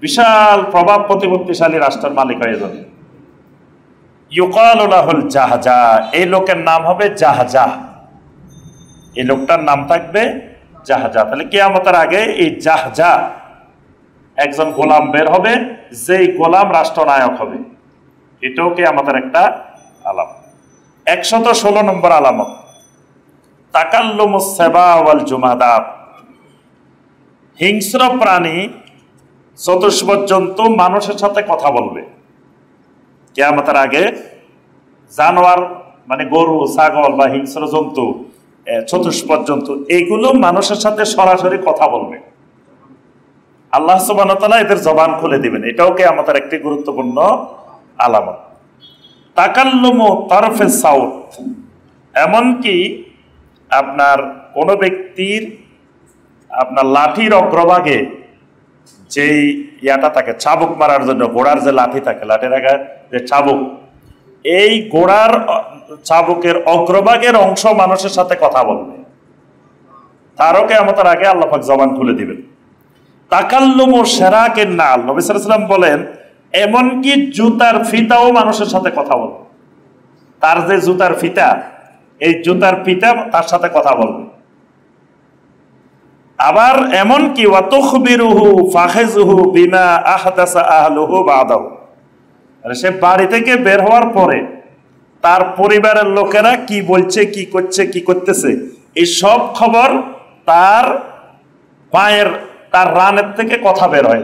বিশাল প্রভাব প্রতিপত্তিশালী রাষ্ট্রের মালিক হয়ে যাবে। ইউকালু লাহুল জাহজা, এই লোকের নাম হবে জাহজা, এই লোকটার নাম থাকবে জাহজা। তাহলে কিয়ামতের আগে এই জাহজা একজন গোলাম বের হবে, যেই গোলাম রাষ্ট্রনায়ক হবে, এটাও কিয়ামতের একটা আলামত। 116 নম্বর আলামত, তাকাল্লুমুস সাবা ওয়াল জুমাদাত, হিংস্র প্রাণী, চতুষ্পদ জন্তু মানুষের সাথে কথা বলবে কিয়ামতের আগে। জানোয়ার মানে গরু, ছাগল বা হিংস্র জন্তু, চতুষ্পদ জন্তু, এইগুলো মানুষের সাথে সরাসরি কথা বলবে। আল্লাহ সুবহানাহু ওয়া তাআলা এদের জবান খুলে দিবেন, এটাও কিয়ামতের একটি গুরুত্বপূর্ণ আলামত। তাকাল্লুমু তারফে সাউত, এমনকি আপনার কোনো ব্যক্তির আপনার লাঠির অগ্রভাগে যেই ইয়াটা থাকে চাবুক মারার জন্য, ঘোড়ার যে লাঠি থাকে, লাঠির আগে যে চাবুক, এই ঘোড়ার চাবুকের অগ্রভাগের অংশ মানুষের সাথে কথা বলবে। তারও কিয়ামতের আগে আল্লাহ পাক জবান খুলে দিবেন। তাকাল্লুমু শিরাকিন নাল, নবী সাল্লাল্লাহু আলাইহি ওয়াসাল্লাম বলেন এমনকি জুতার ফিতাও মানুষের সাথে কথা বলবে। তার যে জুতার ফিতা, এই জুতার ফিতা তার সাথে কথা বলবে। আবার এমনকি ওয়াতুখবিরুহু ফাখিজুহু বিমা আহদাসা আহলুহু বাদাহু, সে বাড়ি থেকে বের হওয়ার পরে তার পরিবারের লোকেরা কি বলছে, কি করছে, কি করতেছে, এই সব খবর তার পায়ের, তার রানের থেকে কথা বের হয়,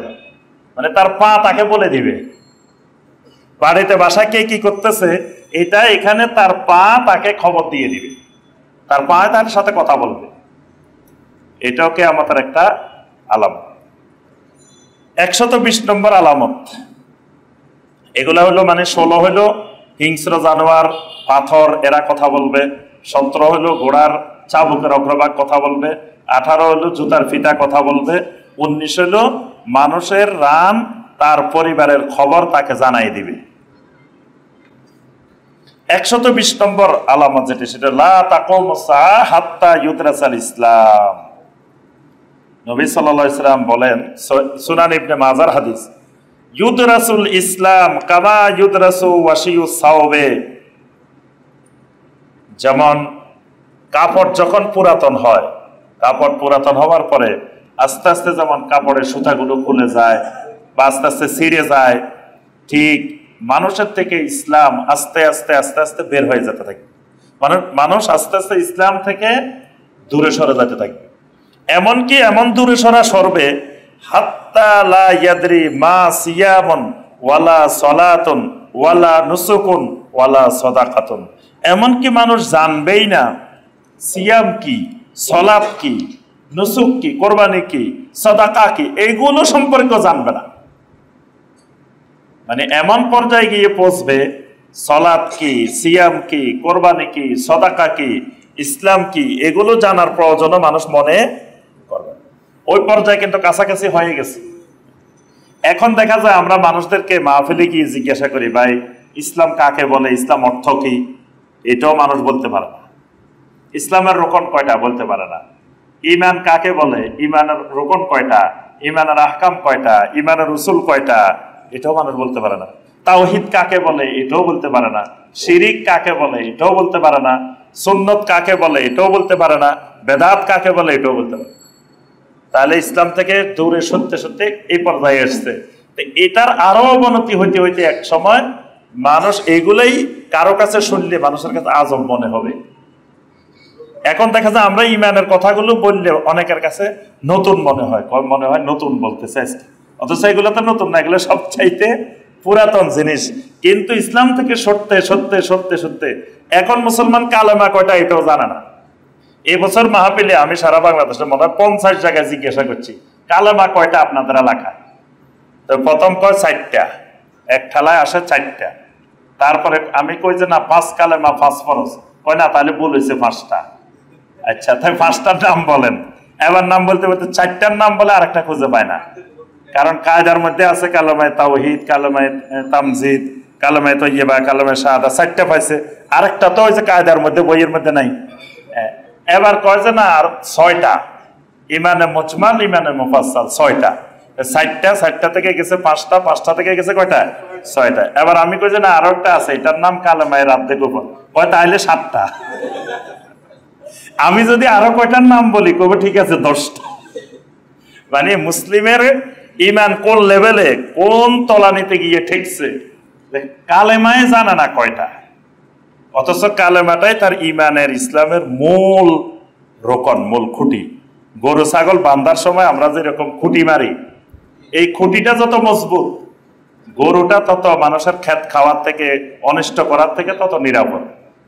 মানে তার পা তাকে বলে দিবে বাড়িতে বাসায় কে কি করতেছে, এটা এখানে তার পা তাকে খবর দিয়ে দিবে, তার পা তার সাথে কথা বলবে। এটাও কিয়ামতের একটা আলামত। 120 নম্বর আলামত, এগুলা হলো মানে 16 হলো হিংস্র জানোয়ার, পাথর, এরা কথা বলবে। 17 হলো ঘোড়ার চাবুকের অগ্রভাগ কথা বলবে। 18 হলো জুতার ফিতা কথা বলবে। 19 হলো মানুষের রান, তার পরিবারের খবর তাকে জানাই দিবে। 120 নম্বর আলামত যেটা, সেটা লা তাকুমু সাআ হাত্তা ইউদরাসাল ইসলাম। নবী সাল্লাল্লাহু আলাইহি ওয়াসাল্লাম বলেন, সুনান ইবনে মাজার হাদিস, ইউদরাসুল ইসলাম কামা ইউদরাসু ওয়াশিউস সাওবে। যেমন কাপড় যখন পুরাতন হয়, কাপড় পুরাতন হওয়ার পরে আস্তে আস্তে যেমন কাপড়ের সুতাগুলো খুলে যায় বা আস্তে আস্তে ছিঁড়ে যায়, ঠিক মানুষের থেকে ইসলাম আস্তে আস্তে আস্তে আস্তে বের হয়ে যেতে থাকবে। মানুষ আস্তে আস্তে ইসলাম থেকে দূরে সরে যেতে থাকবে। এমনকি এমন দূরে সরবে, হাত্তা লা ইয়াদরি মা সিয়ামুন ওয়ালা সালাতুন ওয়ালা নুসুকুন ওয়ালা সাদাকাতুন। এমনকি মানুষ জানবেই না সিয়াম কি, সালাত কি, নুসুক কি, কোরবানি কি, সাদাকা কি, এইগুলো সম্পর্কে জানবে না। মানে এমন পর্যায়ে গিয়ে পৌঁছবে, সালাত কি, সিয়াম কি, কোরবানি কি, সাদাকা কি, ইসলাম কি, এগুলো জানার প্রয়োজনও মানুষ মনে করবে। ওই পর্যায়ে কিন্তু কাছাকাছি হয়ে গেছে। এখন দেখা যায় আমরা মানুষদেরকে মাহফিলে গিয়ে জিজ্ঞাসা করি, ভাই ইসলাম কাকে বলে, ইসলাম অর্থ কি, এটাও মানুষ বলতে পারে না। ইসলামের রোকন কয়টা বলতে পারে না। ঈমান কাকে বলে, ঈমানের রোকন কয়টা, ঈমানের আহকাম কয়টা, ঈমানের উসুল কয়টা, এটাও মানুষ বলতে পারে না। তাওহীদ কাকে বলে, এটাও বলতে পারে না। শিরিক কাকে বলে, এটাও বলতে পারে না। সুন্নত কাকে বলে, এটাও বলতে পারে না। বেদাত কাকে বলে, এটাও বলতে পারে না। তাহলে ইসলাম থেকে দূরে সত্যি সত্যি এই পর্যায়ে এসছে। এটার আরো অবনতি হইতে হইতে এক সময় মানুষ এগুলাই কারো কাছে শুনলে মানুষের কাছে আজব মনে হবে। এখন দেখা যায় আমরা ইমানের কথাগুলো বললে অনেকের কাছে নতুন মনে হয়, নতুন বলতে চাইছে, অথচ এগুলো তো নতুন না, এগুলো সব চাইতে পুরাতন জিনিস। কিন্তু ইসলাম থেকে সত্যি সত্যি সত্যি সত্যি এখন মুসলমান কালেমা কয়টা এটাও জানে না। এবছর মাহফিলে আমি সারা বাংলাদেশে মনে হয় 50 জায়গায় জিজ্ঞাসা করছি, কালেমা কয়টা আপনাদের এলাকায়? তো প্রথম কয় 4টা, এক ঠেলায় আসে 4টা। তারপরে আমি কই যে না 5 কালেমা 5 ফরজ, কয় না তাহলে ভুল হয়েছে 5টা। আচ্ছা তাই 5টার নাম বলেন। এবার নাম বলতে বলতে 4টার নাম বলে আরেকটা খুঁজে পায় না। কারণ কায়দার মধ্যে আছে কালেমায়ে তাওহীদ, কালেমায়ে তামজিদ, কালেমায়ে তাইয়্যিবা, কালেমায়ে শাহাদা, 4টা পাইছে। আরেকটা তো ওই যে কায়দার মধ্যে, বইয়ের মধ্যে নাই। এবার কয় যে না আর 6টা, ইমানে মুজমাল, ইমানে মুফাসসাল, 6টা। 4টা থেকে গেছে 5টা, 5টা থেকে গেছে কয়টা? 6টা। এবার আমি কই যে না আরো একটা আছে, এটার নাম কালেমায়ে রাদ্দে গোপন, কয় তাইলে 7টা। আমি যদি আরো কয়টার নাম বলি কব ঠিক আছে 10টা। মানে মুসলিমের ইমান কোন লেভেলে, কোন তলানিতে গিয়ে ঠেকছে, কালেমায় জানা না কয়টা, অথচ কালেমাটাই তার ইমানের, ইসলামের মূল রোকন, মূল খুঁটি। গরু ছাগল বান্ধার সময় আমরা যেরকম খুঁটি মারি, এই খুঁটিটা যত মজবুত, গরুটা তত মানুষের ক্ষেত খাওয়ার থেকে, অনিষ্ট করার থেকে তত নিরাপদ।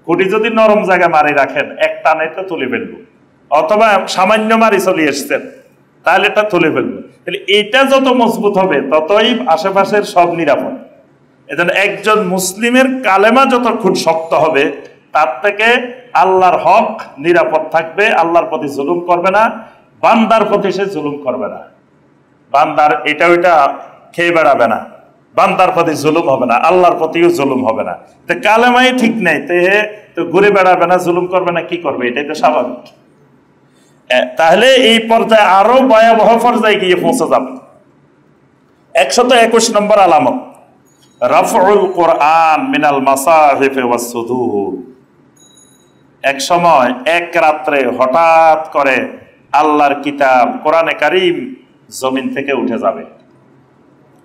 খুঁটি যদি নরম জায়গায় মারি রাখেন, এক টানে তো তুলে ফেলবো, অথবা সামান্য মারি চলে এসছেন তাহলে এটা তুলে ফেলবো। তাহলে এটা যত মজবুত হবে ততই আশেপাশের সব নিরাপদ। এজন্য একজন মুসলিমের কালেমা যত খুব শক্ত হবে, তার থেকে আল্লাহর হক নিরাপদ থাকবে, আল্লাহর প্রতি জুলুম করবে না, বান্দার প্রতি সে জুলুম করবে না। বান্দার এটা ওইটা খেয়ে বেড়াবে না, বান্দার প্রতি জুলুম হবে না, আল্লাহর প্রতিও জুলুম হবে না। তো কালেমাই ঠিক নেই, তো ঘুরে বেড়াবে না, জুলুম করবে না, কি করবে? এটাই তো স্বাভাবিক। তাহলে এই পর্যায়ে আরো ভয়াবহ পর্যায়ে গিয়ে পৌঁছে যাবে। 121 নম্বর আলামত, রাফউল কোরআন মিনাল মাসাহিফি ওয়াস সুদুর। এক সময় এক রাত্রে হঠাৎ করে আল্লাহর কিতাব কোরআনে কারিম জমিন থেকে উঠে যাবে।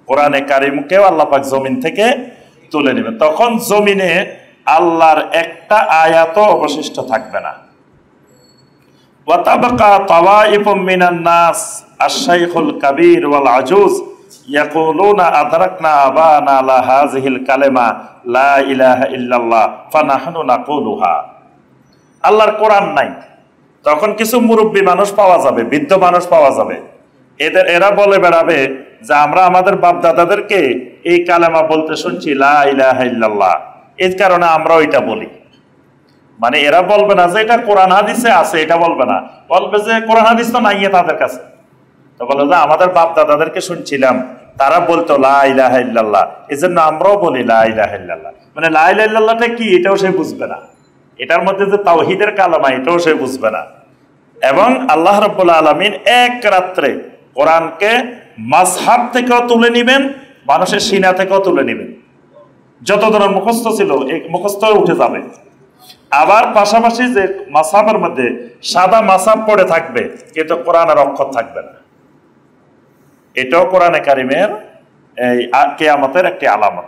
কোরআনে কারিমকেও আল্লাহ পাক জমিন থেকে তুলে নেবেন। তখন জমিনে আল্লাহর একটা আয়াতও অবশিষ্ট থাকবে না। ওয়া তাবাকা তাওয়াইফুম মিনান নাস আশ-শাইখুল কাবীর ওয়াল আজুজ ইয়াকুলুনা আদরাকনা আবানা লা হাযিহিল কালিমা লা ইলাহা ইল্লাল্লাহ ফানাহনু নাকুলুহা। আল্লাহর কোরআন নাই, তখন কিছু মুরব্বী মানুষ পাওয়া যাবে, বৃদ্ধ মানুষ পাওয়া যাবে। এরা বলে বেড়াবে যে আমরা আমাদের বাপ দাদাদেরকে এই কালেমা বলতে শুনছি, লা ইলাহা ইল্লাল্লাহ, এর কারণে আমরা ওইটা বলি। মানে এরা বলবে না যে এটা কোরআন হাদিসে আছে, এটা বলবে না, বলবে যে কোরআন হাদিস তো নাই তাদের কাছে। তো বলে যে আমাদের বাপ দাদাদেরকে শুনছিলাম, তারা বলতো লা ইলাহা ইল্লাল্লাহ, এজন্য আমরাও বলি লা ইলাহা ইল্লাল্লাহ। মানে লা ইলাহা ইল্লাল্লাহটা কি এটাও সে বুঝবে না, এটার মধ্যে যে তাওহীদের কালেমা এটাও সে বুঝবে না। এবং আল্লাহ রাব্বুল আলামিন এক রাত্রে কোরআনকে মাযহাব থেকেও তুলে নিবেন, মানুষের সিনা থেকেও তুলে নিবেন। যত ধরনের মুখস্থ ছিল এই মুখস্থ উঠে যাবে। আবার পাশাপাশি যে মাযহাবের মধ্যে সাদা মাযহাব পড়ে থাকবে, কিন্তু কোরআনের অক্ষর থাকবে না। এটাও কোরআনে কারিমের এই কিয়ামতের একটি আলামত।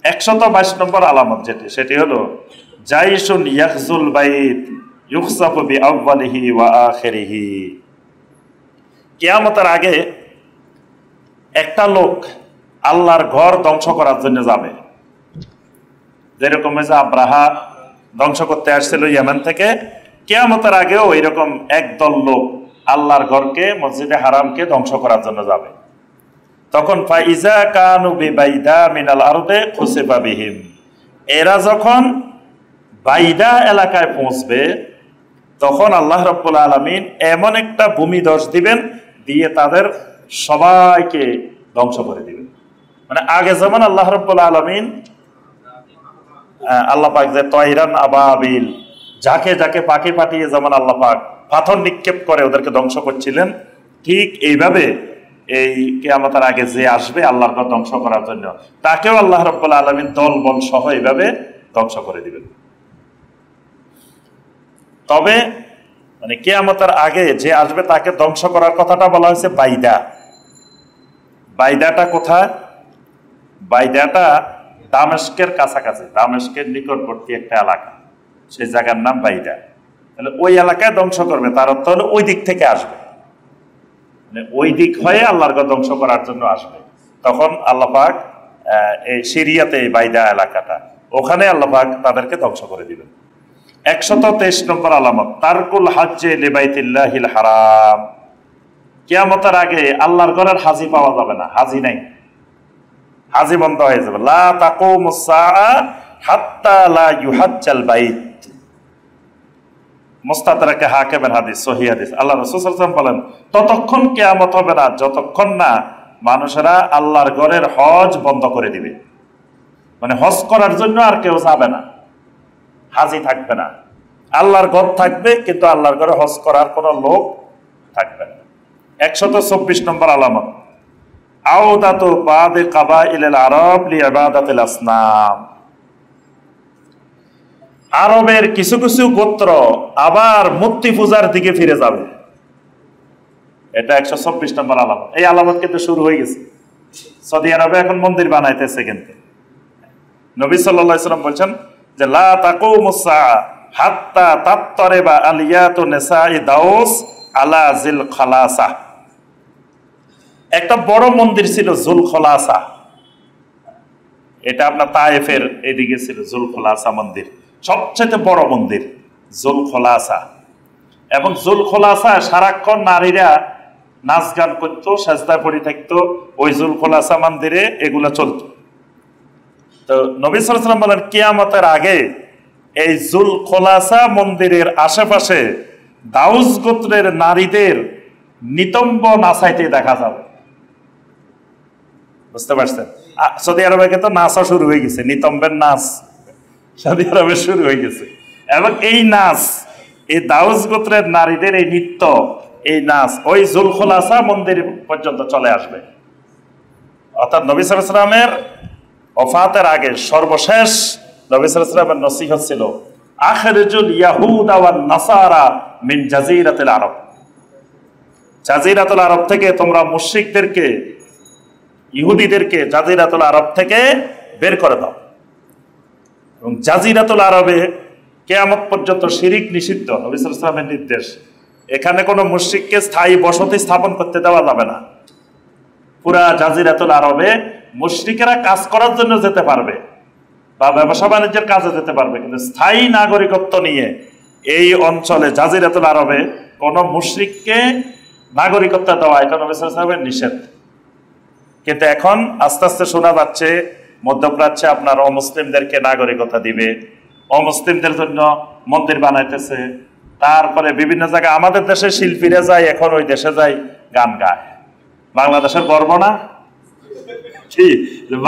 122 নম্বর আলামত সেটি হলো জাইশুন ইয়াখজুল বাইত ইউখসাফু বিআউয়ালিহি ওয়া আখিরিহি। কিয়ামতের আগে একটা লোক আল্লাহর ঘর ধ্বংস করার জন্য যাবে। যেরকম যে আব্রাহা ধ্বংস করতে আসছিল ইয়েমেন থেকে, কিয়ামতের আগেও এরকম একদল লোক আল্লাহর ঘরকে, মসজিদে হারামকে ধ্বংস করার জন্য যাবে। তখন ফাইজা কানু বিবাইদা মিনাল আরদে খুসিফা বিহিম, এরা যখন বাইদা এলাকায় পৌঁছবে তখন আল্লাহ রাব্বুল আলামিন এমন একটা ভূমিধস দিবেন, দিয়ে তাদের সবাইকে ধ্বংস করে দিবেন। মানে আগে যেমন আল্লাহ রাব্বুল আলামিন আল্লাহ পাক যে তয়রান আবাবিল, যাকে যাকে পাখি পাঠিয়ে যেমন আল্লাহ পাক পাথর নিক্ষেপ করে ওদেরকে ধ্বংস করছিলেন, ঠিক এইভাবে এই কিয়ামতের আগে যে আসবে আল্লাহর ঘর ধ্বংস করার জন্য, তাকেও আল্লাহ রাব্বুল আলামিন দল বল সহ এইভাবে ধ্বংস করে দিবেন। তবে মানে কিয়ামতের আগে যে আসবে তাকে ধ্বংস করার কথাটা বলা হয়েছে বাইদা। বাইদাটা কোথায়? বাইদাটা দামেস্কের কাছাকাছি, দামেস্কের নিকটবর্তী একটা এলাকা, সেই জায়গার নাম বাইদা। তাহলে ওই এলাকায় ধ্বংস করবে, তার অর্থ হলো ওই দিক থেকে আসবে, মানে ওই দিক হয়ে আল্লাহর ঘর ধ্বংস করার জন্য আসবে। তখন আল্লাহ পাক এই সিরিয়াতে এই বাইদা এলাকাটা, ওখানে আল্লাহ পাক তাদেরকে ধ্বংস করে দিবেন। 123 নম্বর আলামত তারকুল হাজ্জে লিবাইতিল্লাহিল হারাম। কিয়ামতের আগে আল্লাহর ঘরের হাজি পাওয়া যাবে না, হাজি নাই, হাজি বন্ধ হয়ে যাবে। লা তাকুমুস সাআ হাত্তা লা ইউহাজ্জাল বাইত। মুস্তাদরাকে হাকিমের হাদিস, সহিহ হাদিস। আল্লাহ রাসূল সাল্লাল্লাহু আলাইহি ওয়াসাল্লাম বলেন, ততক্ষণ কিয়ামত হবে না যতক্ষণ না মানুষেরা আল্লাহর ঘরের হজ বন্ধ করে দিবে। মানে হজ করার জন্য আর কেউ যাবে না, হাজি থাকবে না, আল্লাহর ঘর থাকবে, কিন্তু আল্লাহর ঘরে হজ করার কোনো লোক থাকবে না। 124 নম্বর আলামত আউদাতু বাদি কাবাইলিল আরব লিইবাদাতিল আসনাম। আরবের কিছু কিছু গোত্র আবার মূর্তি পূজার দিকে ফিরে যাবে। এটা 124 নম্বর আলামত। এই আলামত কিন্তু শুরু হয়ে গেছে, সৌদি আরবে এখন মন্দির বানাইতেছে। কিন্তু নবী সাল্লাল্লাহু আলাইহি ওয়াসাল্লাম বলছেন যে লা তাকুমুস সাআ হাত্তা তাত্তারিবা আলিয়াতু নিসাই দাউস আলা জিল খালাসা। একটা বড় মন্দির ছিল জুল খলাসা, এটা আপনার তায়েফের এদিকে ছিল জুল খলাসা মন্দির, সবচেয়ে বড় মন্দির জুল খলাসা। এবং জুল খলাসা সারাক্ষণ নারীরা নাচ গান করতো, সাজদা পড়ে থাকতো, ওই জুল খলাসা মন্দিরে এগুলা চলতো। তো নবী সাল্লাল্লাহু আলাইহি ওয়াসাল্লাম বলেন কিয়ামতের আগে এই জুল খলাসা মন্দিরের আশেপাশে দাউস গোত্রের নারীদের নিতম্ব নাচাইতে দেখা যাবে। বুঝতে পারছেন? সৌদি আরবে তো নাচও শুরু হয়ে গেছে, নিতম্বের নাচ সৌদি আরবে শুরু হয়ে গেছে। এবং এই নাচ, এই দাউস গোত্রের নারীদের এই নৃত্য, এই নাচ ওই জুলখুলাসা মন্দির পর্যন্ত চলে আসবে। অর্থাৎ নবী সাল্লাল্লাহু আলাইহি ওয়াসাল্লামের ওফাতের আগে সর্বশেষ নবী সাল্লাল্লাহু আলাইহি ওয়াসাল্লামের নসিহত ছিল আখরিজুল ইয়াহুদা ওয়ান নাসারা মিন জাজিরাতিল আরব। জাজিরাতুল আরব থেকে তোমরা মুশরিকদেরকে, ইহুদিদেরকে জাজিরাতুল আরব থেকে বের করে দাও। এবং জাজিরাতুল আরবে কিয়ামত পর্যন্ত শিরিক নিষিদ্ধ, নবী সাল্লাল্লাহু আলাইহি ওয়াসাল্লামের নির্দেশ। এখানে কোনো মুশরিককে স্থায়ী বসতি স্থাপন করতে দেওয়া যাবে না। পুরা জাজিরাতুল আরবে মুশরিকেরা কাজ করার জন্য যেতে পারবে বা ব্যবসা বাণিজ্যের কাজে যেতে পারবে, কিন্তু স্থায়ী নাগরিকত্ব নিয়ে এই অঞ্চলে জাজিরাতুল আরবে কোনো মুশরিককে নাগরিকত্ব দেওয়া, এটা নবী সাল্লাল্লাহু আলাইহি ওয়াসাল্লামের নিষেধ। কিন্তু এখন আস্তে আস্তে শোনা যাচ্ছে মধ্যপ্রাচ্যে আপনার অমুসলিমদেরকে নাগরিকতা দিবে, অমুসলিমদের জন্য মন্দির বানাইতেছে। তারপরে বিভিন্ন জায়গায় আমাদের দেশের শিল্পীরা যায়, এখন ওই দেশে যায় গান গায়। বাংলাদেশের গর্ব না কি?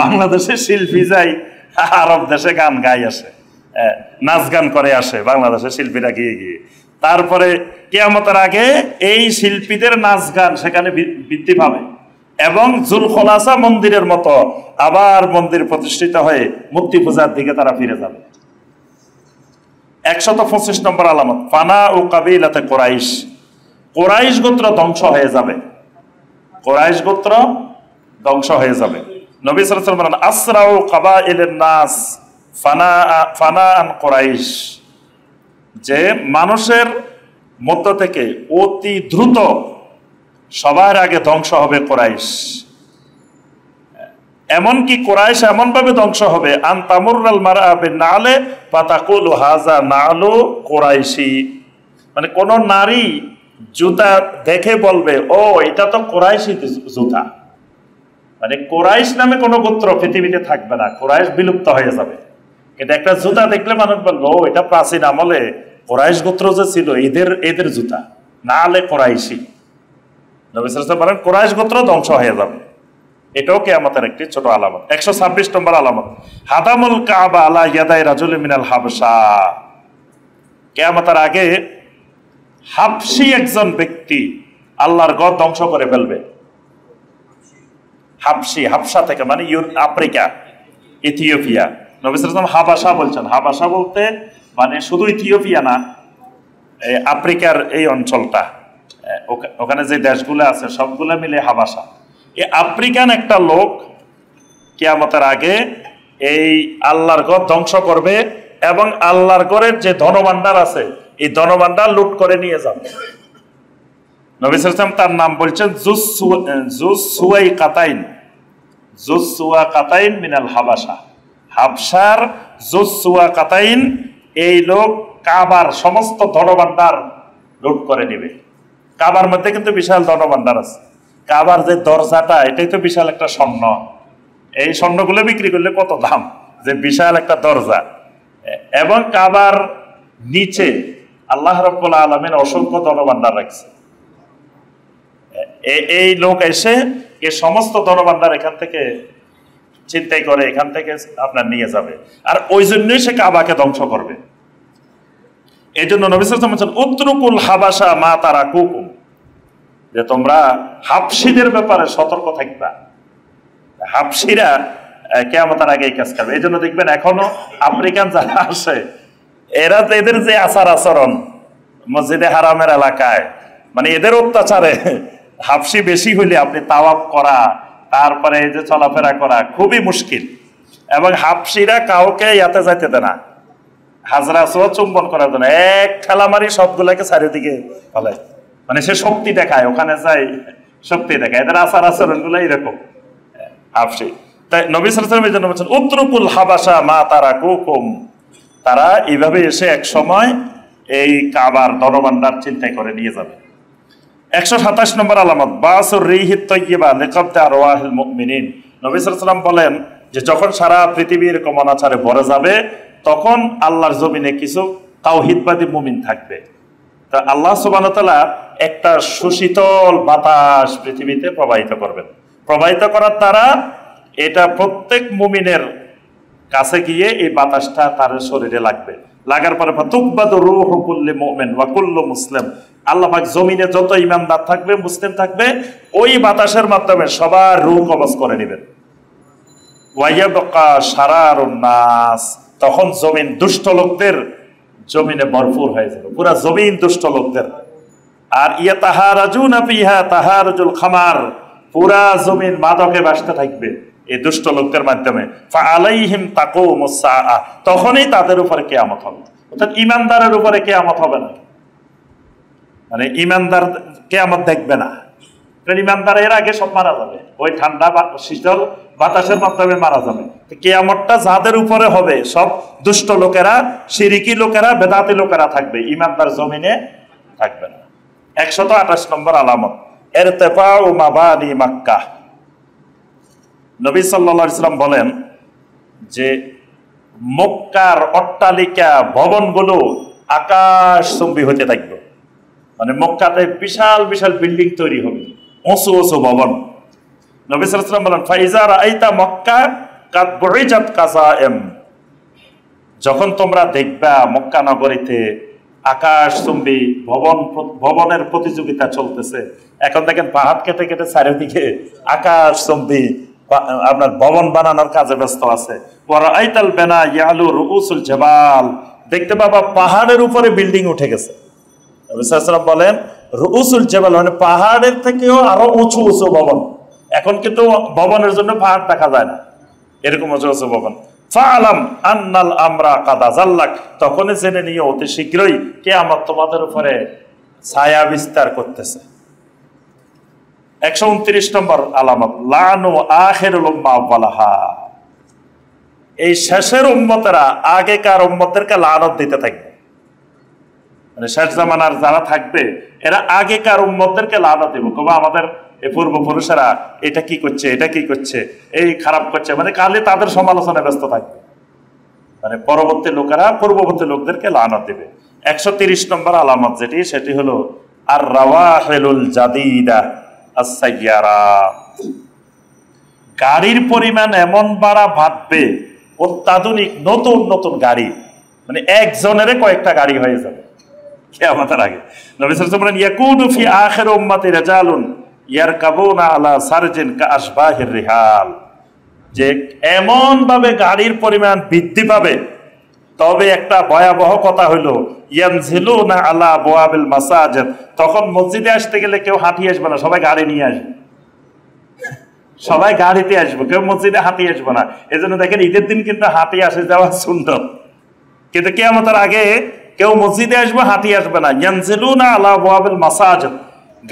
বাংলাদেশের শিল্পী যায় আরব দেশে গান গাই আসে, নাচ গান করে আসে বাংলাদেশের শিল্পীরা গিয়ে গিয়ে। তারপরে কিয়ামতের আগে এই শিল্পীদের নাচ গান সেখানে বৃদ্ধি পাবে এবং জুলখুলাসা মন্দিরের মতো আবার মন্দির প্রতিষ্ঠিত হয়ে মূর্তি পূজার দিকে তারা ফিরে যাবে। 125 নম্বর আলামত, ফানা ও কাবিলাতে কোরাইশ। কোরাইশ গোত্র ধ্বংস হয়ে যাবে, কোরাইশ গোত্র ধ্বংস হয়ে যাবে। নবী সাল্লাল্লাহু আলাইহি ওয়াসাল্লাম বলেন আসরাউ কাবাইলিন নাস ফানা আন কোরাইশ, যে মানুষের মধ্য থেকে অতি দ্রুত সবার আগে ধ্বংস হবে কোরাইশ। এমনকি কোরাইশ এমন ভাবে ধ্বংস হবে আন তামুররাল মারআ বিনালে ফাতাকুলু হাযা নালু কোরাইশি, মানে কোন নারী জুতা দেখে বলবে ও এটা তো কোরাইশি জুতা। মানে কোরাইশ নামে কোনো গোত্র পৃথিবীতে থাকবে না, কোরাইশ বিলুপ্ত হয়ে যাবে। কিন্তু একটা জুতা দেখলে মানুষ বলবে ও এটা প্রাচীন আমলে কোরাইশ গোত্র যে ছিল এদের জুতা, না হলে কোরাইশি। নবী সাল্লাল্লাহু আলাইহি ওয়াসাল্লাম বলেন কোরাইশ গোত্র ধ্বংস হয়ে যাবে। এটাও কিয়ামতের একটি ছোট আলামত। 126 নম্বর আলামত, হাদামুল কাবা আলা ইয়াদাই রাজুলিন মিনাল হাবশা। কিয়ামতের আগে হাবশি একজন ব্যক্তি আল্লাহর ঘর ধ্বংস করে ফেলবে। হাবশি, হাবশা থেকে মানে আফ্রিকা, ইথিওপিয়া। নবী সাল্লাল্লাহু আলাইহি ওয়াসাল্লাম হাবাসা বলছেন। হাবাসা বলতে মানে শুধু ইথিওপিয়া না, আফ্রিকার এই অঞ্চলটা, ওখানে যে দেশগুলো আছে সবগুলো মিলে হাবাসা। এই আফ্রিকান একটা লোক কিয়ামতের আগে এই আল্লাহর ঘর ধ্বংস করবে এবং আল্লাহর ঘরের যে ধনভাণ্ডার আছে এই ধনভাণ্ডার লুট করে নিয়ে যাবে। নবী সাল্লাল্লাহু আলাইহি ওয়াসাল্লাম তার নাম বলছেন জুসসুয়া কাতাইন মিনাল হাবাসা। হাবশার জুসসুয়া কাতাইন, এই লোক কাবার সমস্ত ধনভাণ্ডার লুট করে নেবে। কাবার মধ্যে কিন্তু বিশাল ধনভাণ্ডার আছে। কাবার যে দরজাটা এটাই তো বিশাল একটা স্বর্ণ, এই স্বর্ণগুলো বিক্রি করলে কত দাম, যে বিশাল একটা দরজা। এবং কাবার নিচে আল্লাহ রাব্বুল আলামিন অসংখ্য ধনভাণ্ডার রাখছে। এই লোক এসে এই সমস্ত ধনভাণ্ডার এখান থেকে চিন্তাই করে এখান থেকে আপনার নিয়ে যাবে, আর ওই জন্যই সে কাবাকে ধ্বংস করবে। এই জন্য নবী সাল্লাল্লাহু আলাইহি ওয়াসাল্লাম বলেছেন উতরুকুল হাবাসা মা তারাকুকুম, যে তোমরা হাবশিদের ব্যাপারে সতর্ক থাকবা। হাবশিরা কিয়ামতের আগে এই কাজ করবে। এই জন্য দেখবেন এখনো আফ্রিকান যারা আসে এরা এদের যে আচার আচরণ মসজিদে হারামের এলাকায়, মানে এদের অত্যাচারে হাবশি বেশি হইলে আপনি তাওয়াফ করা, তারপরে এই যে চলাফেরা করা খুবই মুশকিল। এবং হাবশিরা কাউকে ইয়াতে যাইতে দেয় না, হাজরা আসওয়াদ চুম্বন করার জন্য এক ঠেলা মারি সবগুলাকে চারিদিকে ফেলায়, মানে সে শক্তি দেখায়, ওখানে যাই শক্তি দেখায়। এদের আচার আচরণ গুলো এরকম হাবশি। তাই নবী সাল্লাল্লাহু আলাইহি ওয়াসাল্লাম বলেছেন উতরুকুল হাবাসা মা তারাকুকুম, তারা এইভাবে এসে এক সময় এই কাবার ধনভাণ্ডার চিন্তাই করে নিয়ে যাবে। 127 নম্বর আলামত, বাসুর রিহিত তাইয়্যিবা লিকাবদি আরওয়াহিল মুমিনিন। নবী সাল্লাল্লাহু আলাইহি ওয়াসাল্লাম বলেন যে যখন সারা পৃথিবীর অনাচারে ভরে যাবে তখন আল্লাহর জমিনে কিছু তাওহীদবাদী মুমিন থাকবে। তা আল্লাহ সুবহানাহু ওয়া তাআলা একটা সুশীতল বাতাস পৃথিবীতে প্রবাহিত করবেন। প্রবাহিত করার দ্বারা এটা প্রত্যেক মুমিনের কাছে গিয়ে এই বাতাসটা তার শরীরে লাগবে। লাগার পরে তুকবাদু রূহু কুল্লি মুমিন ওয়া কুল্লু মুসলিম, আল্লাহ পাক জমিনে যত ইমানদার থাকবে, মুসলিম থাকবে, ওই বাতাসের মাধ্যমে সবার রূহ কবজ করে নেবেন। ওয়াইয়াবকা শারারুন নাস, তখন জমিন দুষ্ট লোকদের জমিনে ভরপুর হয়ে যাবে, পুরা জমিন দুষ্ট লোকদের। আর ইয়াতাহারাজুনা ফিহা তাহারুজুল খামার, পুরা জমিন মাদকে ভাসতে থাকবে এই দুষ্ট লোকদের মাধ্যমে। ফাআলাইহিম তাকুমুস সাআ, তখনই তাদের উপরে কিয়ামত হবে। অর্থাৎ ইমানদারের উপরে কিয়ামত হবে না, মানে ইমানদার কিয়ামত দেখবে না, কারণ ইমানদার এর আগে সব মারা যাবে, ওই ঠান্ডা বা শীতল বাতাসের মাধ্যমে মারা যাবে। কিয়ামতটা যাদের উপরে হবে সব দুষ্ট লোকেরা, শিরিকি লোকেরা, বেদাতি লোকেরা থাকবে, ইমানদার জমিনে থাকবে না। 128 নম্বর আলামত ইরতিফাউ মাবানি মক্কা। নবী সাল্লাল্লাহু আলাইহি ওয়াসাল্লাম বলেন যে মক্কার অট্টালিকা ভবনগুলো আকাশচুম্বী হতে থাকবে, মানে মক্কাতে বিশাল বিশাল বিল্ডিং তৈরি হবে, উঁচু উঁচু ভবন। নবী সাল্লাল্লাহু আলাইহি ওয়াসাল্লাম বলেন ফাইজা রাআইতা মক্কা কাদ বুইজাত কাযায়েম, যখন তোমরা দেখবা মক্কা নগরীতে আকাশচুম্বী ভবনের প্রতিযোগিতা চলতেছে, এখন দেখেন পাহাড় কেটে কেটে চারিদিকে আকাশচুম্বী আপনার ভবন বানানোর কাজে ব্যস্ত আছে। ওয়ারাআইতাল বানা ইয়ালু রুউসুল জাবাল, দেখতে পাবা পাহাড়ের উপরে বিল্ডিং উঠে গেছে। নবী সাল্লাল্লাহু আলাইহি ওয়াসাল্লাম বলেন রুউসুল জাবাল মানে পাহাড়ের থেকেও আরো উঁচু উঁচু ভবন। এখন কিন্তু ভবনের জন্য পাহাড় দেখা যায় না, এরকম উঁচু উঁচু ভবন। ফাআলাম আন্নাল আমরা কাদ আযাল্লাক, তখনই জেনে নিও অতি শীঘ্রই কিয়ামত তোমাদের উপরে ছায়া বিস্তার করতেছে। 129 নম্বর আলামত লানু আখিরুল উম্মাহ ওয়ালাহা, এই শেষের উম্মতেরা আগেকার উম্মতদেরকে লানত দিতে থাকবে, মানে শেষ জামানার যারা থাকবে এরা আগেকার উম্মতদেরকে লানত দিবে, কবে আমাদের এই পূর্বপুরুষেরা এটা কি করছে, এটা কি করছে, এই খারাপ করছে, মানে কালে তাদের সমালোচনায় ব্যস্ত থাকবে, মানে পরবর্তী লোকেরা পূর্ববর্তী লোকদেরকে লানত দিবে। 130 নম্বর আলামত যেটি, সেটি হলো আর রাওয়াহিলুল জাদিদা আস-সাইয়ারাত, গাড়ির পরিমাণ এমন বাড়বে, অত্যাধুনিক নতুন নতুন গাড়ি, মানে একজনের কয়েকটা গাড়ি হয়ে যাবে কিয়ামতের আগে। নবী সাল্লাল্লাহু আলাইহি ওয়াসাল্লাম বলেন ইয়াকুনু ফি আখির উম্মতি রাজালুন ইয়ারকাবুনা আলা সারজিন কাআশবাহির রিহাল, যে এমন ভাবে গাড়ির পরিমাণ বৃদ্ধি পাবে, তবে একটা ভয়াবহ কথা হইল ইয়ানজিলুনা আলা আবওয়াবিল মাসাজিদ, তখন মসজিদে আসতে গেলে কেউ হাঁটি আসবে না, সবাই গাড়ি নিয়ে আসবে, সবাই গাড়িতে আসবে, কেউ মসজিদে হাঁটি আসবে না। এজন্য দেখেন ঈদের দিন কিন্তু হাঁটি আসে যাওয়া সুন্দর, কিন্তু কিয়ামতের আগে কেউ মসজিদে আসবে হাঁটি আসবে না। ইয়ানজিলুনা আলা আবওয়াবিল মাসাজিদ,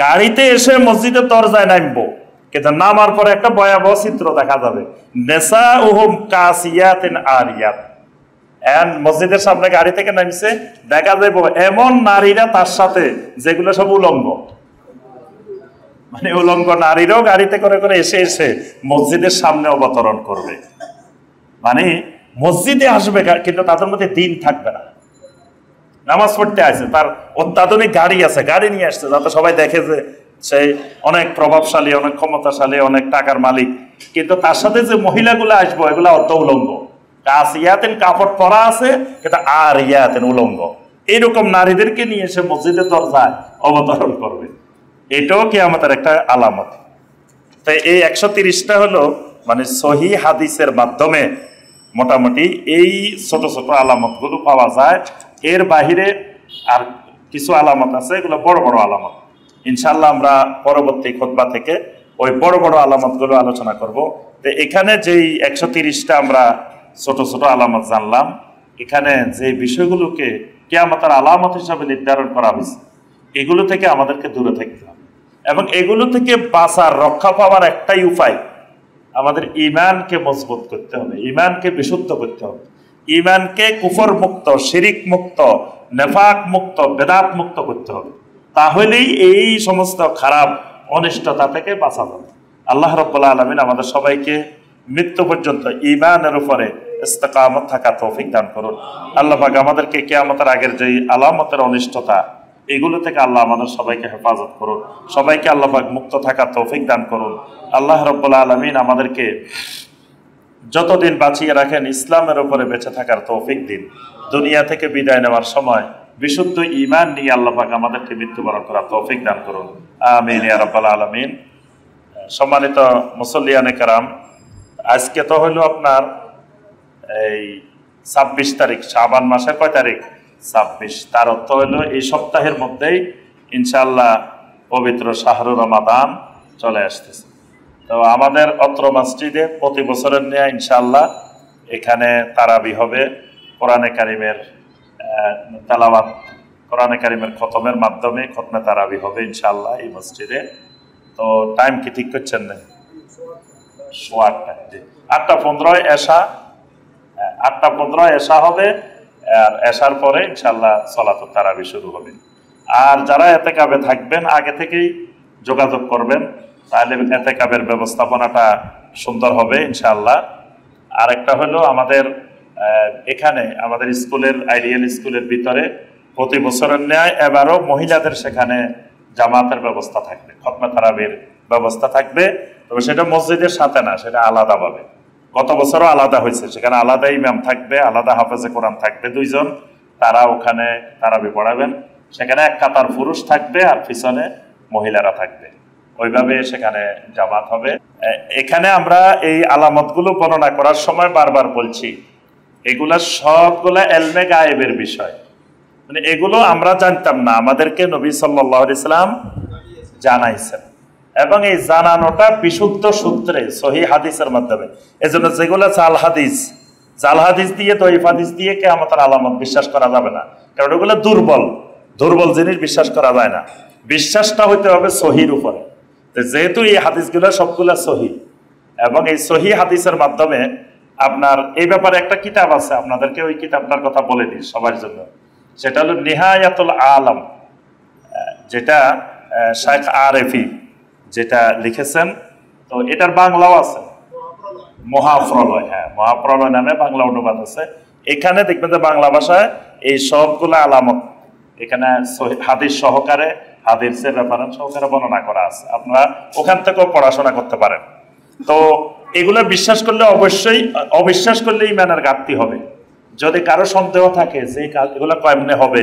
গাড়িতে এসে মসজিদের দরজায় নামবো, কিন্তু নামার পরে একটা ভয়াবহ চিত্র দেখা যাবে, নিসাউহুম কাসিয়াতিন আরিয়াত, মসজিদের সামনে গাড়ি থেকে নামছে, দেখা যাবে এমন নারীরা তার সাথে যেগুলো সব উলঙ্গ, মানে উলঙ্গ নারীরাও গাড়িতে করে করে এসে এসে মসজিদের সামনে অবতরণ করবে, মানে মসজিদে আসবে কিন্তু তাদের মধ্যে দিন থাকবে না, নামাজ পড়তে আসে, তার অত্যাধুনিক গাড়ি আছে, গাড়ি নিয়ে আসছে যাতে সবাই দেখে যে সে অনেক প্রভাবশালী, অনেক ক্ষমতাশালী, অনেক টাকার মালিক, কিন্তু তার সাথে যে মহিলাগুলো আসবো এগুলো অর্ধ উলঙ্গ, কাসিয়াতিন কাপড় পরা আছে কিন্তু আরিয়াতিন উলঙ্গ, এইরকম নারীদেরকে নিয়ে এসে মসজিদের দরজায় অবতরণ করবে। এটাও কিয়ামতের একটা আলামত। তাই এই 130টা হলো মানে সহি হাদিসের মাধ্যমে মোটামুটি এই ছোট ছোট আলামতগুলো পাওয়া যায়। এর বাহিরে আর কিছু আলামত আছে, এগুলো বড় বড় আলামত। ইনশাল্লাহ আমরা পরবর্তী খুতবা থেকে ওই বড় বড় আলামতগুলো আলোচনা করব। তো এখানে যেই 130টা আমরা ছোট ছোট আলামত জানলাম, এখানে যে বিষয়গুলোকে কিয়ামতের আলামত হিসাবে নির্ধারণ করা হয়েছে, এগুলো থেকে আমাদেরকে দূরে থাকতে হবে, এবং এগুলো থেকে বাঁচার, রক্ষা পাওয়ার একটাই উপায়, আমাদের ঈমানকে মজবুত করতে হবে, ঈমানকে বিশুদ্ধ করতে হবে, ঈমানকে কুফর মুক্ত, শিরিক মুক্ত, নেফাক মুক্ত, বেদাত মুক্ত করতে হবে। তাহলেই এই সমস্ত খারাপ অনিষ্টতা থেকে বাঁচা যাবে। আল্লাহ রাব্বুল আলামিন আমাদের সবাইকে মৃত্যু পর্যন্ত ঈমানের উপরে ইস্তেকামত থাকা তৌফিক দান করুন। আল্লাহ পাক আমাদেরকে কিয়ামতের আগের যে আলামতের অনিষ্টতা, এগুলো থেকে আল্লাহ আমাদের সবাইকে হেফাজত করুন, সবাইকে আল্লাহ পাক মুক্ত থাকা তৌফিক দান করুন। আল্লাহ রাব্বুল আলামিন আমাদেরকে যতদিন বাঁচিয়ে রাখেন ইসলামের উপরে বেঁচে থাকার তৌফিক দিন। দুনিয়া থেকে বিদায় নেওয়ার সময় বিশুদ্ধ ঈমান নিয়ে আল্লাহ পাক আমাদেরকে মৃত্যুবরণ করার তৌফিক দান করুন, আমিন ইয়া রাব্বাল আলামিন। সম্মানিত মুসল্লিয়ানে কেরাম, আজকে তো হলো আপনার এই 26 তারিখ, শাবান মাসের কয় তারিখ? 26। তার অর্থ হলো এই সপ্তাহের মধ্যেই ইনশাআল্লাহ পবিত্র শাহরুর রমাদান চলে আসতেছে। তো আমাদের অত্র মসজিদে প্রতি বছরের নেয়া ইনশাআল্লাহ এখানে তারাবি হবে, কোরআনে কারিমের তেলাওয়াত, কোরআনে কারিমের খতমের মাধ্যমে খতমে তারাবি হবে ইনশাআল্লাহ এই মসজিদে। তো টাইম কি ঠিক করছেন না? 8:15 এশা, 8:15 এশা হবে। আর এশার পরে ইনশাআল্লাহ সালাতুত তারাবি শুরু হবে। আর যারা এতেকাবে থাকবেন আগে থেকেই যোগাযোগ করবেন, তাহলে এতেকাবের ব্যবস্থাপনাটা সুন্দর হবে ইনশাআল্লাহ। আর একটা হলো আমাদের এখানে আমাদের স্কুলের, আইডিয়াল স্কুলের ভিতরে প্রতি বছরের ন্যায় এবারও মহিলাদের সেখানে জামাতের ব্যবস্থা থাকবে, খতমে তারাবির ব্যবস্থা থাকবে। তবে সেটা মসজিদের সাথে না, সেটা আলাদাভাবে। গত বছরও আলাদা হয়েছে, সেখানে আলাদা ইমাম থাকবে, আলাদা হাফেজে কোরআন থাকবে 2 জন, তারা ওখানে তারাবি পড়াবেন। সেখানে এক কাতার পুরুষ থাকবে আর পিছনে মহিলারা থাকবে, ওইভাবে সেখানে জামাত হবে। এখানে আমরা এই আলামতগুলো বর্ণনা করার সময় বারবার বলছি, এগুলা সবগুলা এলমে গায়েবের বিষয়। মানে এগুলো আমরা জানতাম না, আমাদেরকে নবী সাল্লাল্লাহু আলাইহি সাল্লাম জানাইছেন, এবং এই জানানোটা বিশুদ্ধ সূত্রে সহিহ হাদিসের মাধ্যমে। এজন্য যেগুলো জাল হাদিস দিয়ে, দঈফ হাদিস দিয়ে কিয়ামতের আলামত বিশ্বাস করা যাবে না, কারণ ওগুলো দুর্বল জিনিস বিশ্বাস করা যায় না। বিশ্বাসটা হইতে হবে সহির উপরে। যেহেতু এই হাদিসগুলো সবগুলো সহি, এবং এই সহি হাদিসের মাধ্যমে আপনার এই ব্যাপারে একটা কিতাব আছে, আপনাদেরকে ওই কিতাবটার কথা বলে দিই সবার জন্য। সেটা হলো নিহায়াতুল আলম, যেটা শাইখ আরেফি যেটা লিখেছেন। তো এটার বাংলাও আছে, মহাপ্রলয়। হ্যাঁ, মহাপ্রলয় নামে বাংলা অনুবাদ আছে। এখানে দেখবেন যে বাংলা ভাষায় এই সবগুলো আলামত এখানে হাদিস সহকারে, হাদিসের রেফারেন্স সহকারে বর্ণনা করা আছে। আপনারা ওখান থেকেও পড়াশোনা করতে পারেন। তো এগুলো বিশ্বাস করলে অবশ্যই, অবিশ্বাস করলে ইমানের ঘাটতি হবে। যদি কারো সন্দেহ থাকে যে এগুলো কেমনে হবে,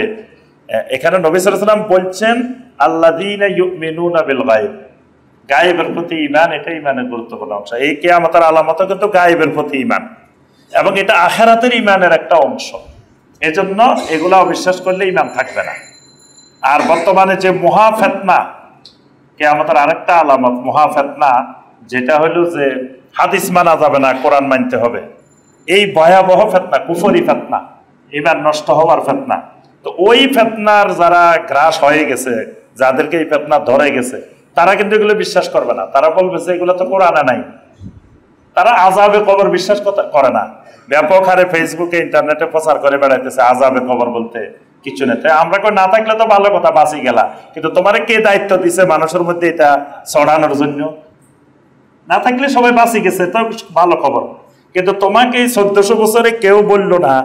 এখানে নবী সাল্লাল্লাহু আলাইহি ওয়াসাল্লাম বলছেন আল্লাযীনা ইউমিনুনা বিল গায়ব, গায়েবের প্রতি ঈমান, এটা ঈমানের গুরুত্বপূর্ণ অংশ। এই কিয়ামতের আলামত কিন্তু গায়েবের প্রতি ঈমান, এবং এটা আখিরাতের ঈমানের একটা অংশ। এজন্য এগুলো অবিশ্বাস করলে ঈমান থাকবে না। আর বর্তমানে যে মহা ফিতনা, কিয়ামতের আরেকটা আলামত মহা ফিতনা, যেটা হলো যে হাদিস মানা যাবে না, কোরআন মানতে হবে। এই ভয়াবহ ফিতনা, কুফরি ফিতনা, ঈমান নষ্ট হওয়ার ফিতনা। তো ওই ফিতনার যারা গ্রাস হয়ে গেছে, যাদেরকে এই ফিতনা ধরে গেছে, তারা কিন্তু এগুলো বিশ্বাস করবে না। তারা বলবে যে এগুলো তো কোরআনে নাই। তারা আযাবে কবর বিশ্বাস করে না। ব্যাপক হারে ফেসবুকে, ইন্টারনেটে প্রচার করে বেড়াইতেছে আযাবে কবর বলতে কিছু নেই। আমরা কই না থাকলে তো ভালো কথা, বাঁচি গেলা। কিন্তু তোমারে কে দায়িত্ব দিছে মানুষের মধ্যে এটা ছড়ানোর জন্য? না থাকলে সবাই বাঁচি গেছে তো ভালো খবর। কিন্তু তোমাকে এই 1400 বছরে কেউ বললো না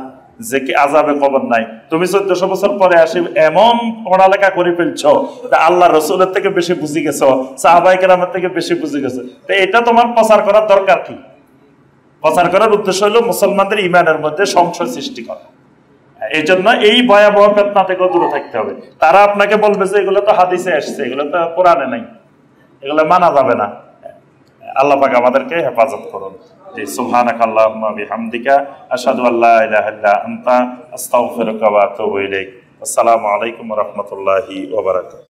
যে কি আযাবে কবর নাই। তুমি 1400 বছর পরে আসি এমন পড়ালেখা করে ফেলছো, আল্লাহ রসুলের থেকে বেশি বুঝি গেছো, সাহাবায়ে কেরামের থেকে বেশি বুঝি গেছো। তো এটা তোমার প্রচার করার দরকার কি? প্রচার করার উদ্দেশ্য হলো মুসলমানদের ইমানের মধ্যে সংশয় সৃষ্টি করা। এই জন্য এই ভয়াবহ ফিতনা থেকে দূরে থাকতে হবে। তারা আপনাকে বলবে যে এগুলো তো হাদিসে আসছে, এগুলো তো কোরআনে নাই, এগুলো মানা যাবে না। আল্লাহ পাক আমাদেরকে হেফাজত করুন। সুবহানাকাল্লাহুম্মা বিহামদিকা আশহাদু আল্লা ইলাহা ইল্লা আনতা আস্তাগফিরুকা ওয়া আতুবু ইলাইক। আসসালামু আলাইকুম ওয়া রাহমাতুল্লাহি ওয়া বারাকাতুহু।